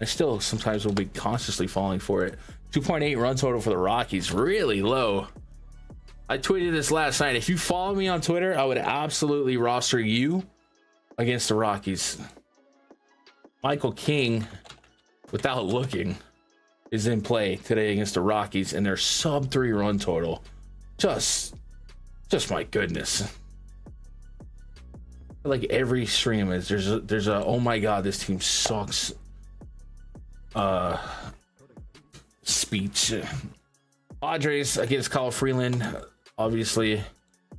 I still sometimes will be consciously falling for it. 2.8 run total for the Rockies, really low. I tweeted this last night. If you follow me on Twitter, I would absolutely roster you against the Rockies. Michael King, without looking, is in play today against the Rockies, and their sub 3 run total. Just my goodness. like every stream is there's a oh my god, this team sucks speech. Padres against Kyle Freeland. Obviously, we're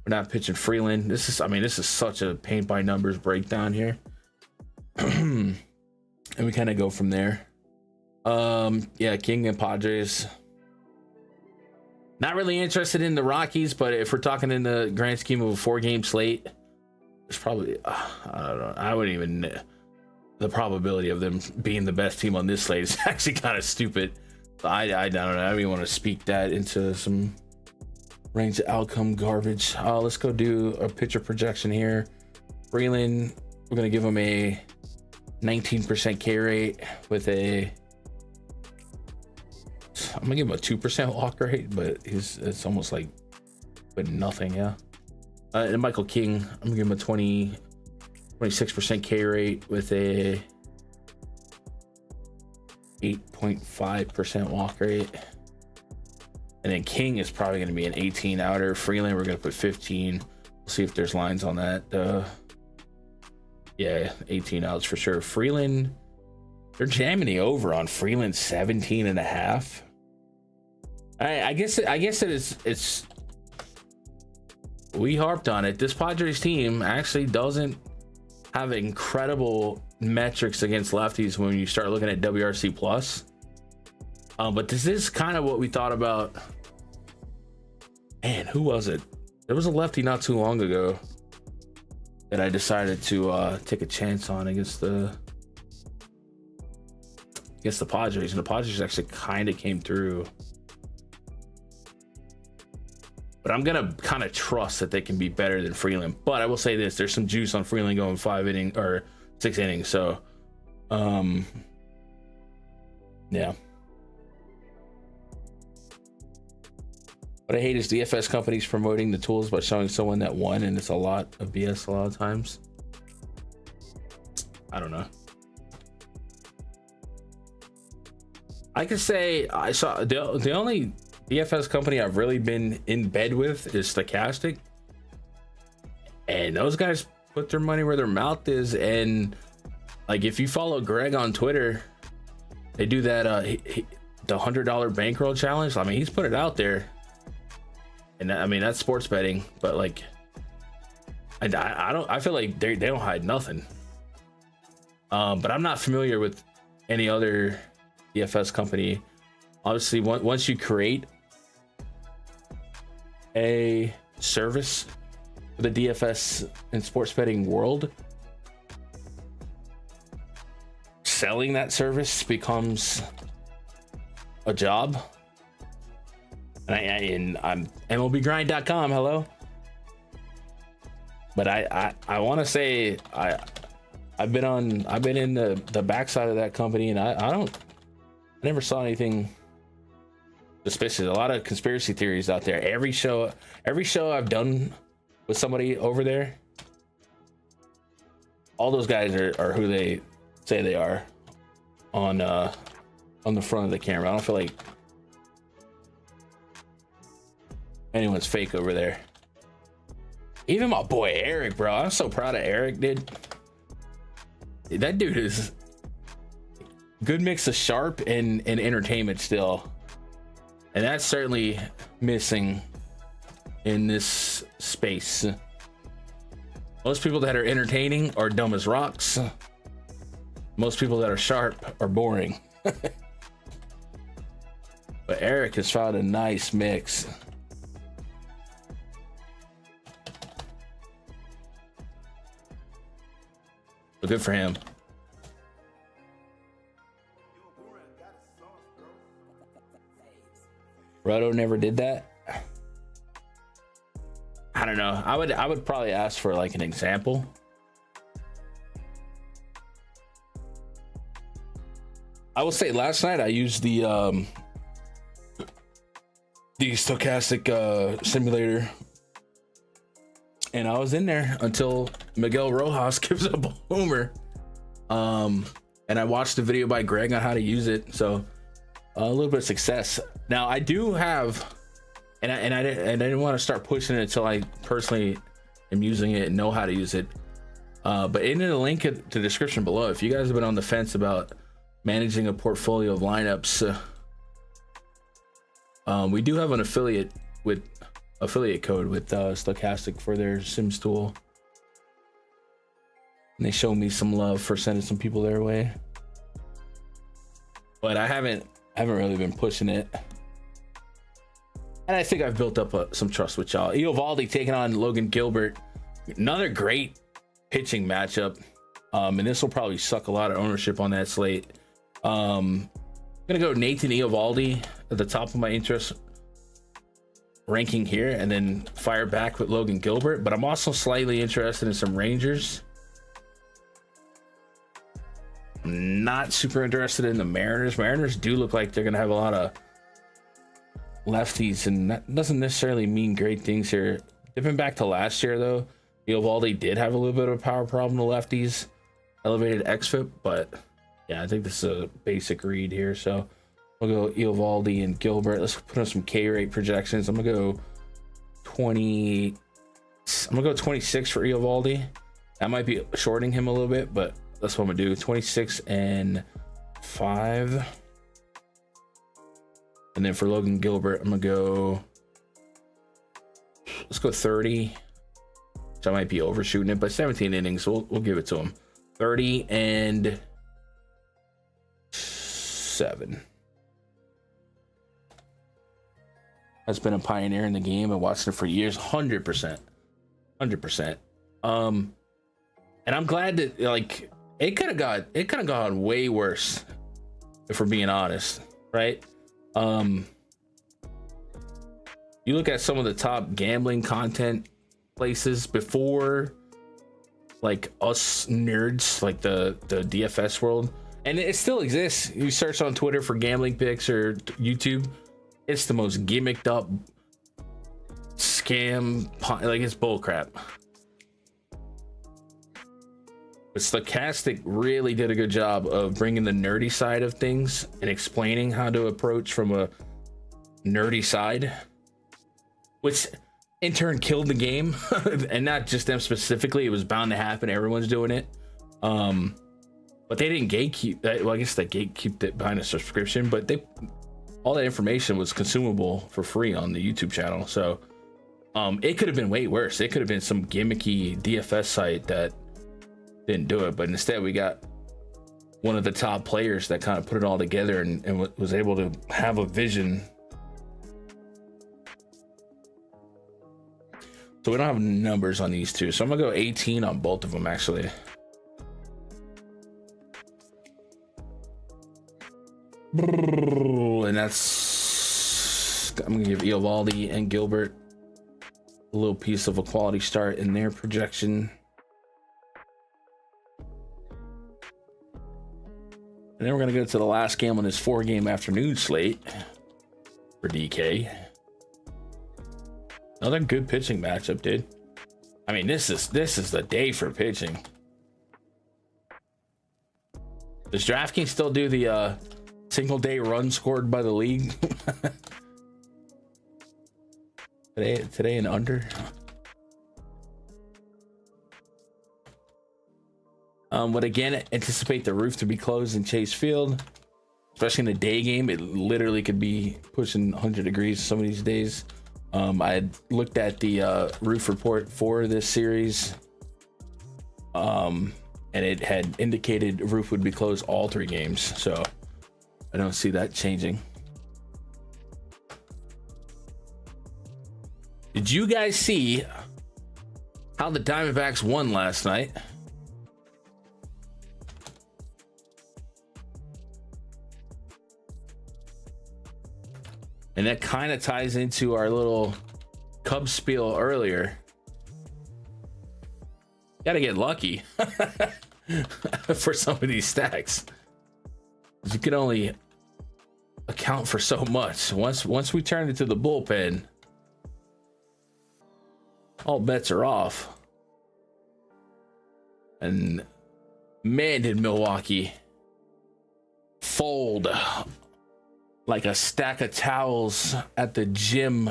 not pitching Freeland. This is such a paint by numbers breakdown here. And we kind of go from there. Yeah, King and Padres. Not really interested in the Rockies, but if we're talking in the grand scheme of a 4-game slate, there's probably I don't know. I wouldn't even. The probability of them being the best team on this slate is actually kind of stupid. I don't know. I don't even want to speak that into some range of outcome garbage. Let's go do a pitcher projection here. Freeland, we're gonna give him a 19% K rate with a. I'm gonna give him a 2% walk rate, but it's almost like with nothing. Yeah. And Michael King, I'm gonna give him a 26% K rate with a 8.5% walk rate. And then King is probably going to be an 18 outer. Freeland, we're going to put 15. We'll see if there's lines on that. Yeah, 18 outs for sure. Freeland, they're jamming the over on Freeland 17.5. I guess it's we harped on it. This Padres team actually doesn't have incredible metrics against lefties when you start looking at WRC plus. But this is kind of what we thought about. Man, who was it? There was a lefty not too long ago that I decided to take a chance on against the Padres, and the Padres actually kind of came through. But I'm gonna kind of trust that they can be better than Freeland. But I will say this: there's some juice on Freeland going 6 innings. So, yeah. What I hate is DFS companies promoting the tools by showing someone that won, and it's a lot of BS a lot of times. I don't know. I could say I saw the only DFS company I've really been in bed with is Stochastic, and those guys put their money where their mouth is. And like, if you follow Greg on Twitter, they do that the $100 bankroll challenge. I mean, he's put it out there, and I mean, that's sports betting, but like, I feel like they don't hide nothing. But I'm not familiar with any other DFS company. Obviously, once you create a service for the DFS and sports betting world, selling that service becomes a job. And I'm MLBgrind.com. Hello. But I want to say I've been in the backside of that company, and I never saw anything suspicious. A lot of conspiracy theories out there. Every show I've done with somebody over there, all those guys are who they say they are on the front of the camera. I don't feel like anyone's fake over there. Even my boy Eric, bro. I'm so proud of Eric, dude. That dude is good mix of sharp and entertainment still. And that's certainly missing in this space. Most people that are entertaining are dumb as rocks. Most people that are sharp are boring. But Eric has found a nice mix. So good for him. Roto never did that. I don't know. I would probably ask for like an example. I will say last night I used the stochastic simulator, and I was in there until Miguel Rojas gives up a homer. And I watched the video by Greg on how to use it, so a little bit of success. Now I do have, and I didn't want to start pushing it until I personally am using it and know how to use it. But in the link at the description below, if you guys have been on the fence about managing a portfolio of lineups, we do have an affiliate code with Stochastic for their Sims tool, and they show me some love for sending some people their way. But I haven't really been pushing it, and I think I've built up some trust with y'all. Eovaldi taking on Logan Gilbert, another great pitching matchup, and this will probably suck a lot of ownership on that slate. I'm gonna go Nathan Eovaldi at the top of my interest ranking here, and then fire back with Logan Gilbert. But I'm also slightly interested in some Rangers. I'm not super interested in the Mariners. Mariners do look like they're gonna have a lot of lefties, and that doesn't necessarily mean great things here. Dipping back to last year though, Eovaldi did have a little bit of a power problem to lefties, elevated xFIP, but yeah, I think this is a basic read here. So we'll go Eovaldi and Gilbert. Let's put on some K rate projections. I'm gonna go 20. I'm gonna go 26 for Eovaldi. That might be shorting him a little bit, but that's what I'm gonna do. 26 and 5. And then for Logan Gilbert, I'm gonna go. Let's go 30. So I might be overshooting it, but 17 innings. We'll give it to him. 30 and 7. Has been a pioneer in the game. I've watched it for years. 100%. And I'm glad that, like, it could have gone way worse, if we're being honest, right? You look at some of the top gambling content places before, like us nerds, like the DFS world, and it still exists. You search on Twitter for gambling picks or YouTube, it's the most gimmicked up scam, like it's bullcrap. But Stochastic really did a good job of bringing the nerdy side of things and explaining how to approach from a nerdy side, which in turn killed the game. And not just them specifically, it was bound to happen. Everyone's doing it. But they didn't gatekeep that. Well, I guess they gatekeeped it behind a subscription, but all that information was consumable for free on the YouTube channel. So it could have been way worse. It could have been some gimmicky DFS site that didn't do it, but instead we got one of the top players that kind of put it all together and was able to have a vision. So we don't have numbers on these two, so I'm gonna go 18 on both of them actually. And that's, I'm gonna give Eovaldi and Gilbert a little piece of a quality start in their projection. And then we're going to go to the last game on this 4-game afternoon slate for DK. Another good pitching matchup, dude. I mean, this is the day for pitching. Does DraftKings still do the single day run scored by the league? today and under. Would again anticipate the roof to be closed in Chase Field, especially in the day game. It literally could be pushing 100 degrees some of these days. I had looked at the roof report for this series, and it had indicated roof would be closed all 3 games, so I don't see that changing. Did you guys see how the Diamondbacks won last night? And that kind of ties into our little Cubs spiel earlier. Gotta get lucky for some of these stacks. You can only account for so much. Once we turn into the bullpen, all bets are off. And man, did Milwaukee fold like a stack of towels at the gym.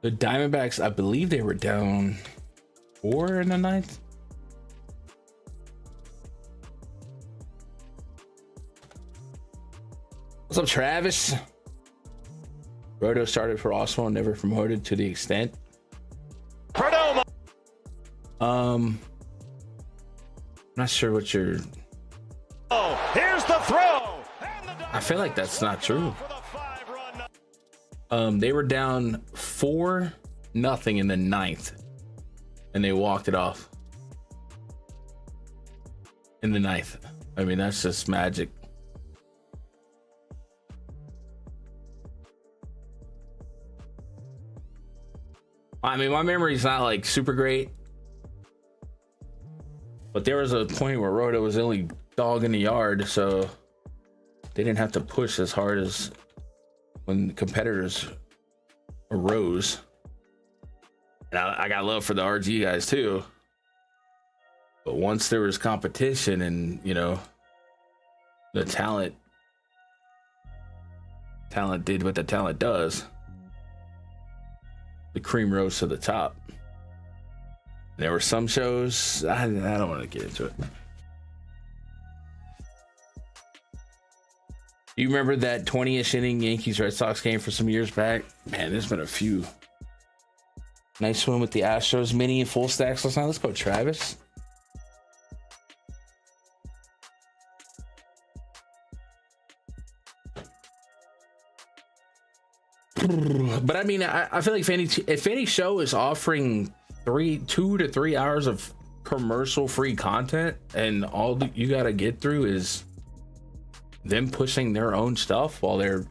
The Diamondbacks, I believe they were down 4 in the ninth. What's up, Travis? Roto started for Oswald, never promoted to the extent. Perdomo. Not sure what you're. Oh, here's the throw. I feel like that's not true. They were down 4-0 in the ninth, and they walked it off in the ninth. I mean, that's just magic. I mean, my memory's not like super great, but there was a point where Roto was the only dog in the yard, so they didn't have to push as hard as when the competitors arose. And I got love for the RG guys too, but once there was competition and, you know, the talent did what the talent does, the cream rose to the top. There were some shows, I don't want to get into it. You remember that 20-ish inning Yankees Red Sox game for some years back? Man, there's been a few. Nice win with the Astros, mini and full stacks last night. Let's go, Travis. But I mean, I feel like if any show is offering 2 to 3 hours of commercial-free content, and all you got to get through is them pushing their own stuff while they're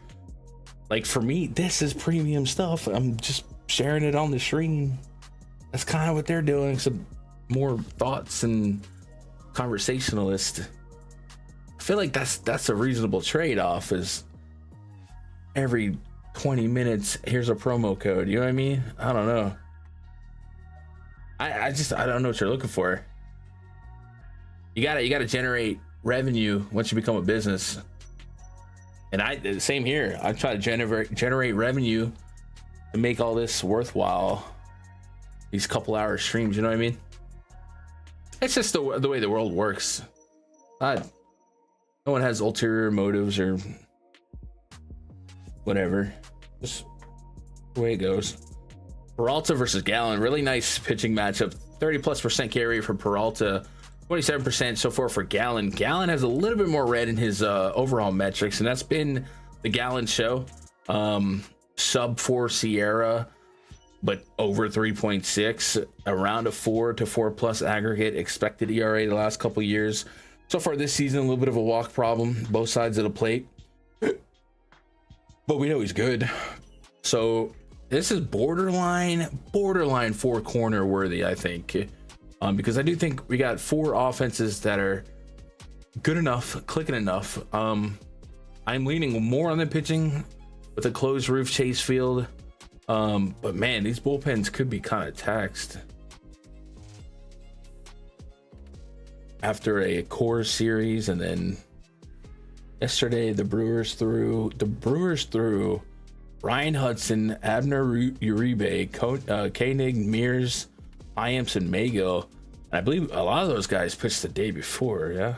like, for me, this is premium stuff. I'm just sharing it on the stream. That's kind of what they're doing. Some more thoughts and conversationalist. I feel like that's a reasonable trade-off. Is every 20 minutes here's a promo code, you know what I mean? I don't know. I don't know what you're looking for. You gotta generate revenue once you become a business, and same here. I try to generate revenue to make all this worthwhile, these couple hour streams, you know what I mean? It's just the way the world works. No one has ulterior motives or whatever, just the way it goes. Peralta versus Gallen, really nice pitching matchup. 30+% carry for Peralta, 27% so far for Gallen. Gallen has a little bit more red in his overall metrics, and that's been the Gallen show. Sub 4 Sierra, but over 3.6, around a 4 to 4+ aggregate expected ERA the last couple years. So far this season, a little bit of a walk problem, both sides of the plate, but we know he's good. So this is borderline 4-corner worthy, I think, because I do think we got 4 offenses that are good enough, clicking enough. I'm leaning more on the pitching with a closed roof Chase Field, but man, these bullpens could be kind of taxed after a core series. And then yesterday the Brewers threw Ryan Hudson, Abner Uribe, Koenig, Mears, Iamps, and Mago. And I believe a lot of those guys pitched the day before, yeah?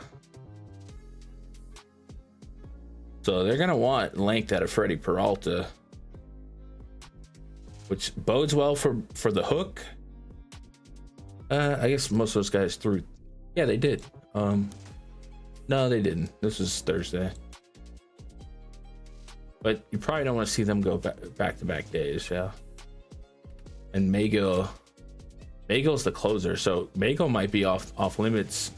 So they're going to want length out of Freddie Peralta, which bodes well for the hook. I guess most of those guys threw. Yeah, they did. No, they didn't. This is Thursday. But you probably don't want to see them go back-to-back days, yeah. And Mago's the closer, so Mago might be off limits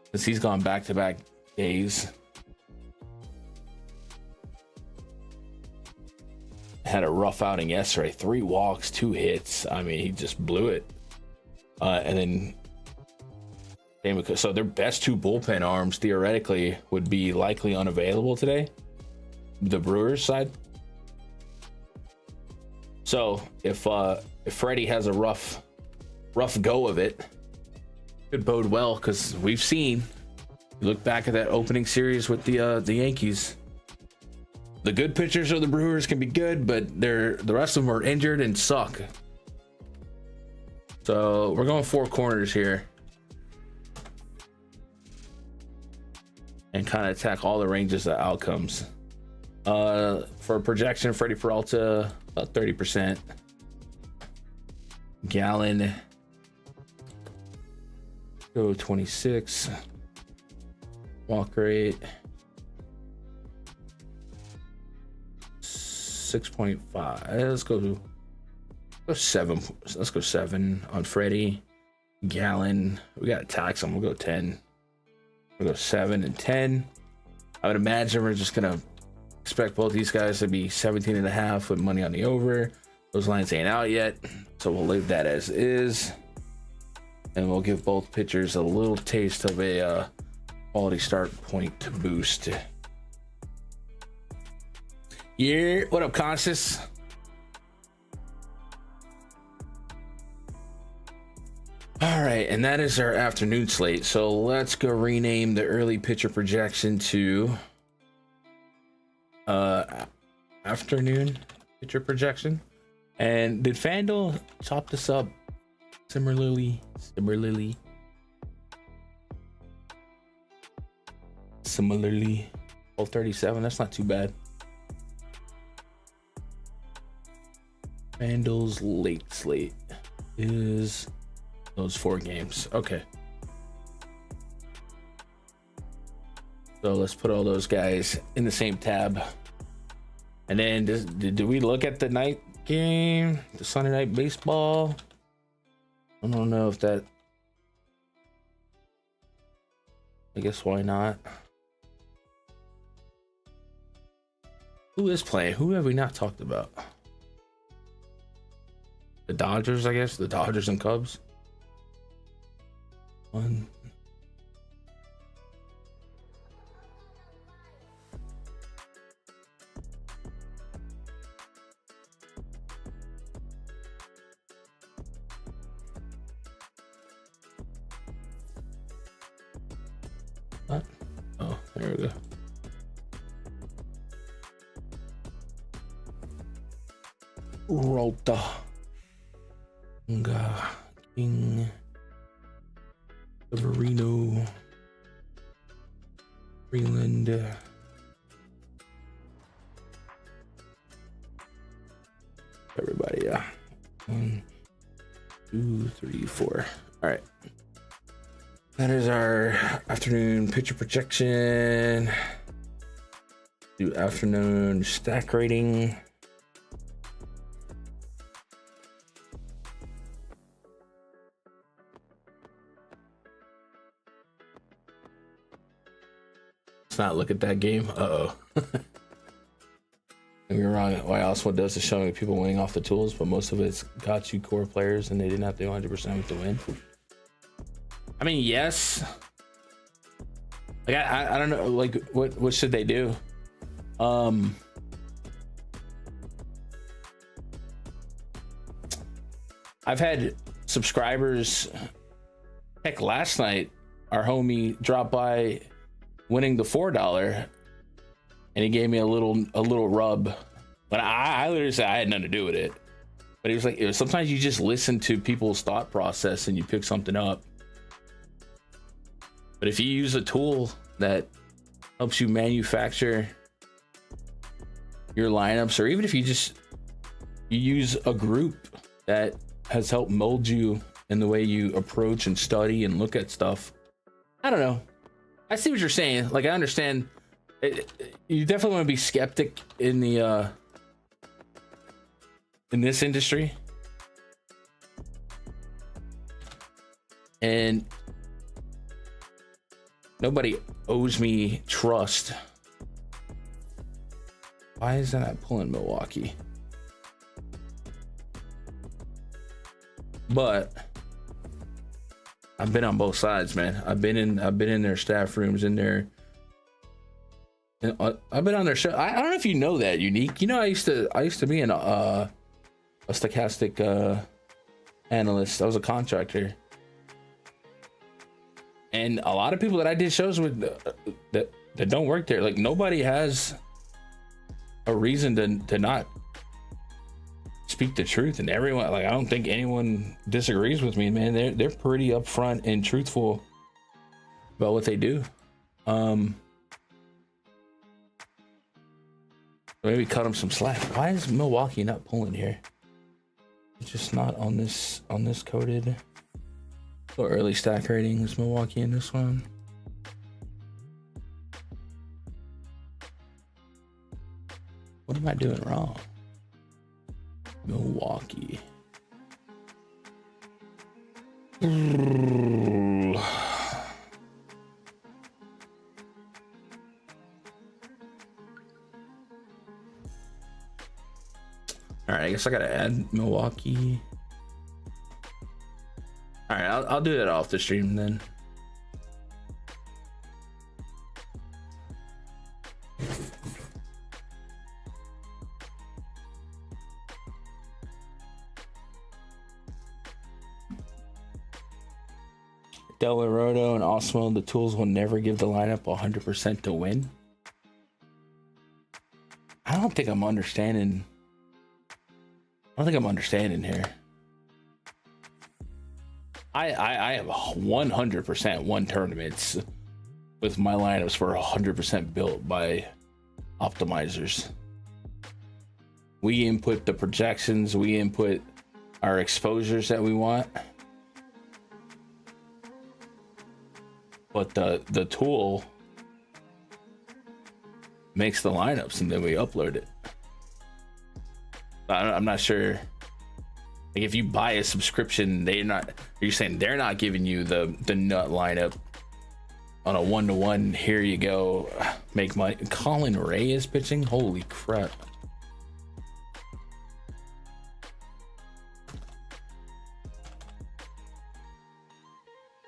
because he's gone back-to-back days. Had a rough outing yesterday. 3 walks, 2 hits. I mean, he just blew it. And then so their best 2 bullpen arms theoretically would be likely unavailable today, the Brewers side. So if Freddie has a rough go of it, could bode well, because we've seen, you look back at that opening series with the Yankees, the good pitchers of the Brewers can be good, but the rest of them are injured and suck. So we're going 4 corners here. And kind of attack all the ranges of outcomes. For projection, Freddie Peralta, about 30%. Gallon, go 26. Walk rate, 6.5. Let's go 7. Let's go 7 on Freddie. Gallon, we got to tax him. We'll go 10. We'll go 7 and 10. I would imagine we're just gonna expect both these guys to be 17.5 with money on the over. Those lines ain't out yet, so we'll leave that as is, and we'll give both pitchers a little taste of a quality start point boost. Yeah, what up, Conscious? All right, and that is our afternoon slate. So let's go rename the early pitcher projection to afternoon pitcher projection. And did Fanduel chop this up similarly? 1237. That's not too bad. Fanduel's late slate is those 4 games. Okay. So let's put all those guys in the same tab. And then did we look at the night game, the Sunday night baseball? I don't know if that, I guess why not? Who is playing? Who have we not talked about? The Dodgers, I guess. The Dodgers and Cubs. One. What? Oh, there we go. Rolta. King. Severino. Freeland. Everybody, yeah. 1, 2, 3, 4. All right. That is our afternoon pitcher projection. Do afternoon stack rating. Let's not look at that game. Uh-oh. Don't get me wrong, why else one does is showing people winning off the tools, but most of it's got you core players and they didn't have to do 100% to win. I mean, yes. Like I don't know, like what should they do? I've had subscribers, heck, last night our homie dropped by winning the $4 and he gave me a little rub, but I literally said I had nothing to do with it. But he was like, sometimes you just listen to people's thought process and you pick something up. But if you use a tool that helps you manufacture your lineups, or even if you use a group that has helped mold you in the way you approach and study and look at stuff, I don't know. I see what you're saying. Like, I understand. You definitely want to be skeptic in the in this industry, and nobody owes me trust. Why is that not pulling Milwaukee? But I've been on both sides, man. I've been in their staff rooms, in there. I've been on their show. I don't know if you know that, Unique. You know, I used to be a stochastic analyst. I was a contractor, and a lot of people that I did shows with that don't work there. Like, nobody has a reason to not speak the truth, and everyone, like, I don't think anyone disagrees with me, man. They're pretty upfront and truthful about what they do. Maybe cut them some slack. Why is Milwaukee not pulling here? It's just not on this coded. So early stack rating is Milwaukee in this one. What am I doing wrong? Milwaukee. All right, I guess I gotta add Milwaukee. All right, I'll do that off the stream then. Deloroto and Osmo, the tools will never give the lineup 100% to win. I don't think I'm understanding. I don't think I'm understanding here. I have 100% won tournaments with my lineups for 100% built by optimizers. We input the projections, we input our exposures that we want. But the tool makes the lineups and then we upload it. I'm not sure. Like, if you buy a subscription, you're saying they're not giving you the nut lineup on a 1-to-1. Here you go, make money. Colin Ray is pitching. Holy crap!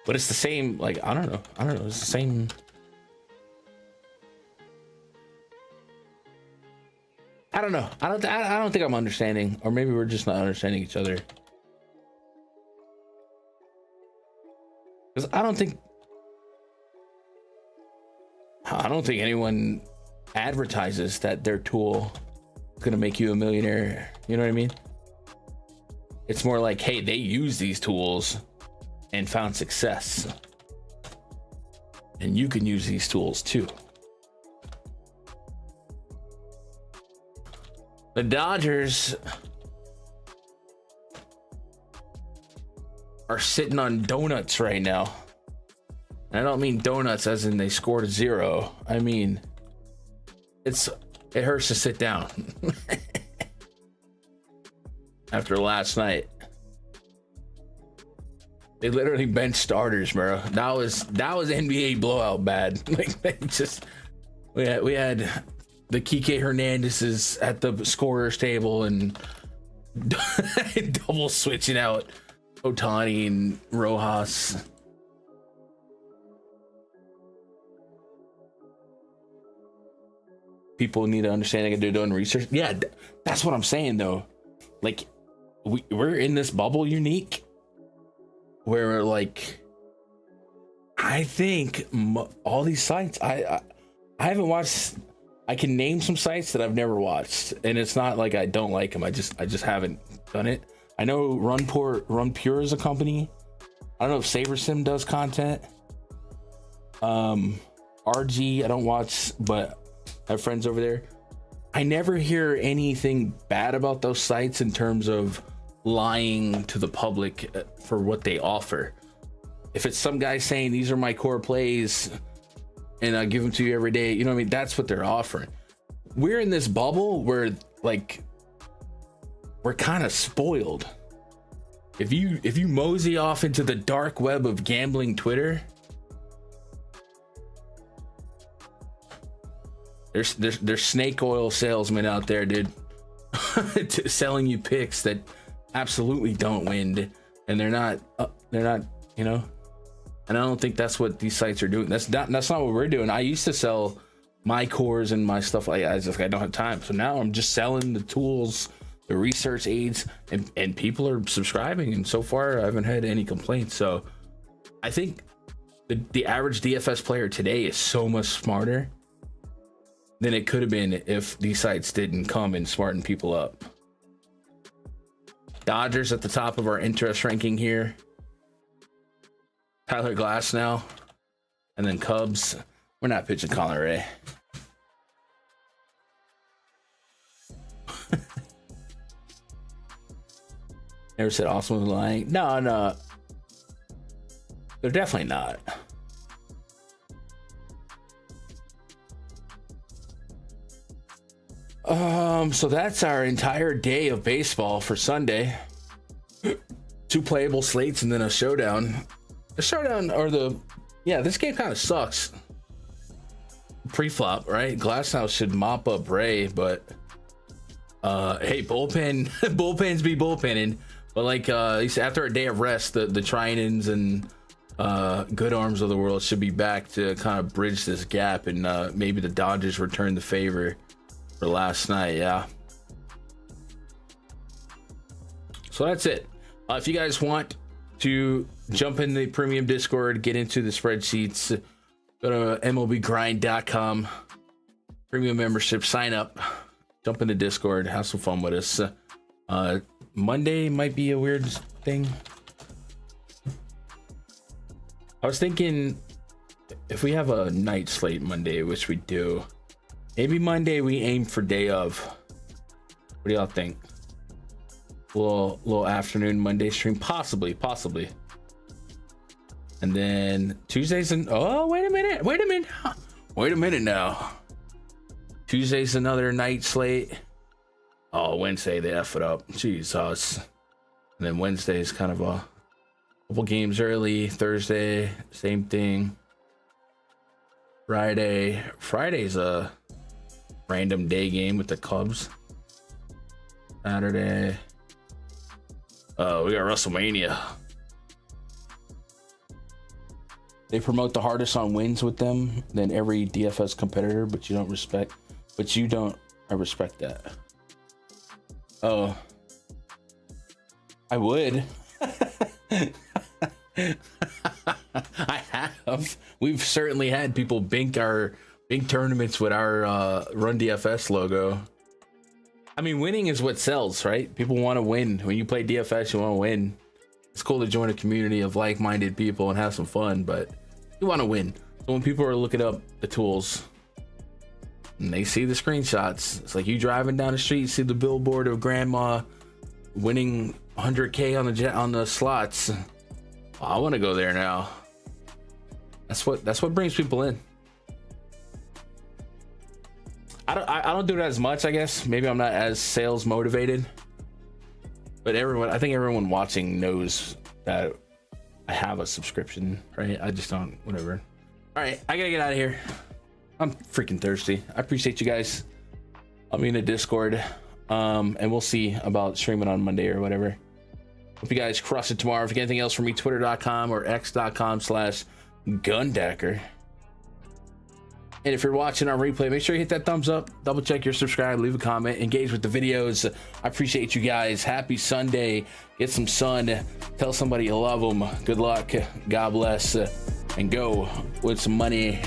But it's the same. Like, I don't know. It's the same. I don't know. I don't think I'm understanding, or maybe we're just not understanding each other. Because I don't think anyone advertises that their tool is gonna make you a millionaire. You know what I mean? It's more like, hey, they use these tools and found success, and you can use these tools too. The Dodgers are sitting on donuts right now. And I don't mean donuts as in they scored a 0. I mean, it hurts to sit down after last night. They literally benched starters, bro. That was NBA blowout bad. Like, they just we had the Kike Hernandez's at the scorer's table and double switching out Ohtani and Rojas. People need to understand that they're doing research. Yeah, that's what I'm saying though. Like, we're in this bubble unique where, like, I think all these sites, I haven't watched. I can name some sites that I've never watched, and it's not like I don't like them. I just haven't done it. I know Run Pure is a company. I don't know if SaberSim does content. RG, I don't watch, but I have friends over there. I never hear anything bad about those sites in terms of lying to the public for what they offer. If it's some guy saying these are my core plays and I give them to you every day, you know what I mean? That's what they're offering. We're in this bubble where, like, we're kind of spoiled. If you mosey off into the dark web of gambling Twitter, there's snake oil salesmen out there, dude, selling you picks that absolutely don't win, and they're not, you know. And I don't think that's what these sites are doing. That's not what we're doing. I used to sell my cores and my stuff like that. I don't have time. So now I'm just selling the tools, the research aids, and people are subscribing. And so far I haven't had any complaints. So I think the average DFS player today is so much smarter than it could have been if these sites didn't come and smarten people up. Dodgers at the top of our interest ranking here. Tyler Glass now. And then Cubs. We're not pitching Colin Ray. Never said Austin was lying. No. They're definitely not. So that's our entire day of baseball for Sunday. 2 playable slates and then a showdown. The showdown this game kind of sucks. Pre-flop, right? Glasshouse should mop up Ray, but hey, bullpens be bullpenning. But like at least after a day of rest, the Trinans and good arms of the world should be back to kind of bridge this gap, and maybe the Dodgers return the favor for last night. Yeah. So that's it. If you guys want to jump in the premium Discord, get into the spreadsheets, go to MLBgrind.com, premium membership, sign up, jump into Discord, have some fun with us. Monday might be a weird thing. I was thinking if we have a night slate Monday, which we do, maybe Monday we aim for day of. What do y'all think? Little afternoon Monday stream, possibly. And then Tuesdays wait a minute now. Tuesday's another night slate. Oh, Wednesday they F it up. Jesus. And then Wednesday's kind of a couple games early. Thursday, same thing. Friday's a random day game with the Cubs. Saturday. We got WrestleMania. They promote the hardest on wins with them than every DFS competitor, but I respect that. Oh, I would. I have. We've certainly had people bink tournaments with our Run DFS logo. I mean, winning is what sells, right? People want to win. When you play DFS, you want to win. It's cool to join a community of like-minded people and have some fun, but you want to win. So when people are looking up the tools and they see the screenshots, it's like you driving down the street, see the billboard of grandma winning 100K on the slots. Oh, I want to go there now. That's what brings people in. I don't do that as much, I guess. Maybe I'm not as sales motivated, but I think everyone watching knows that I have a subscription, right? I just don't, whatever. All right, I gotta get out of here. I'm freaking thirsty. I appreciate you guys. I'll be in the Discord, and we'll see about streaming on Monday or whatever. Hope you guys crush it tomorrow. If you get anything else from me, twitter.com or x.com/Gundecker. And if you're watching on replay, make sure you hit that thumbs up, double check you're subscribed, leave a comment, engage with the videos. I appreciate you guys. Happy Sunday. Get some sun. Tell somebody you love them. Good luck. God bless. And go with some money.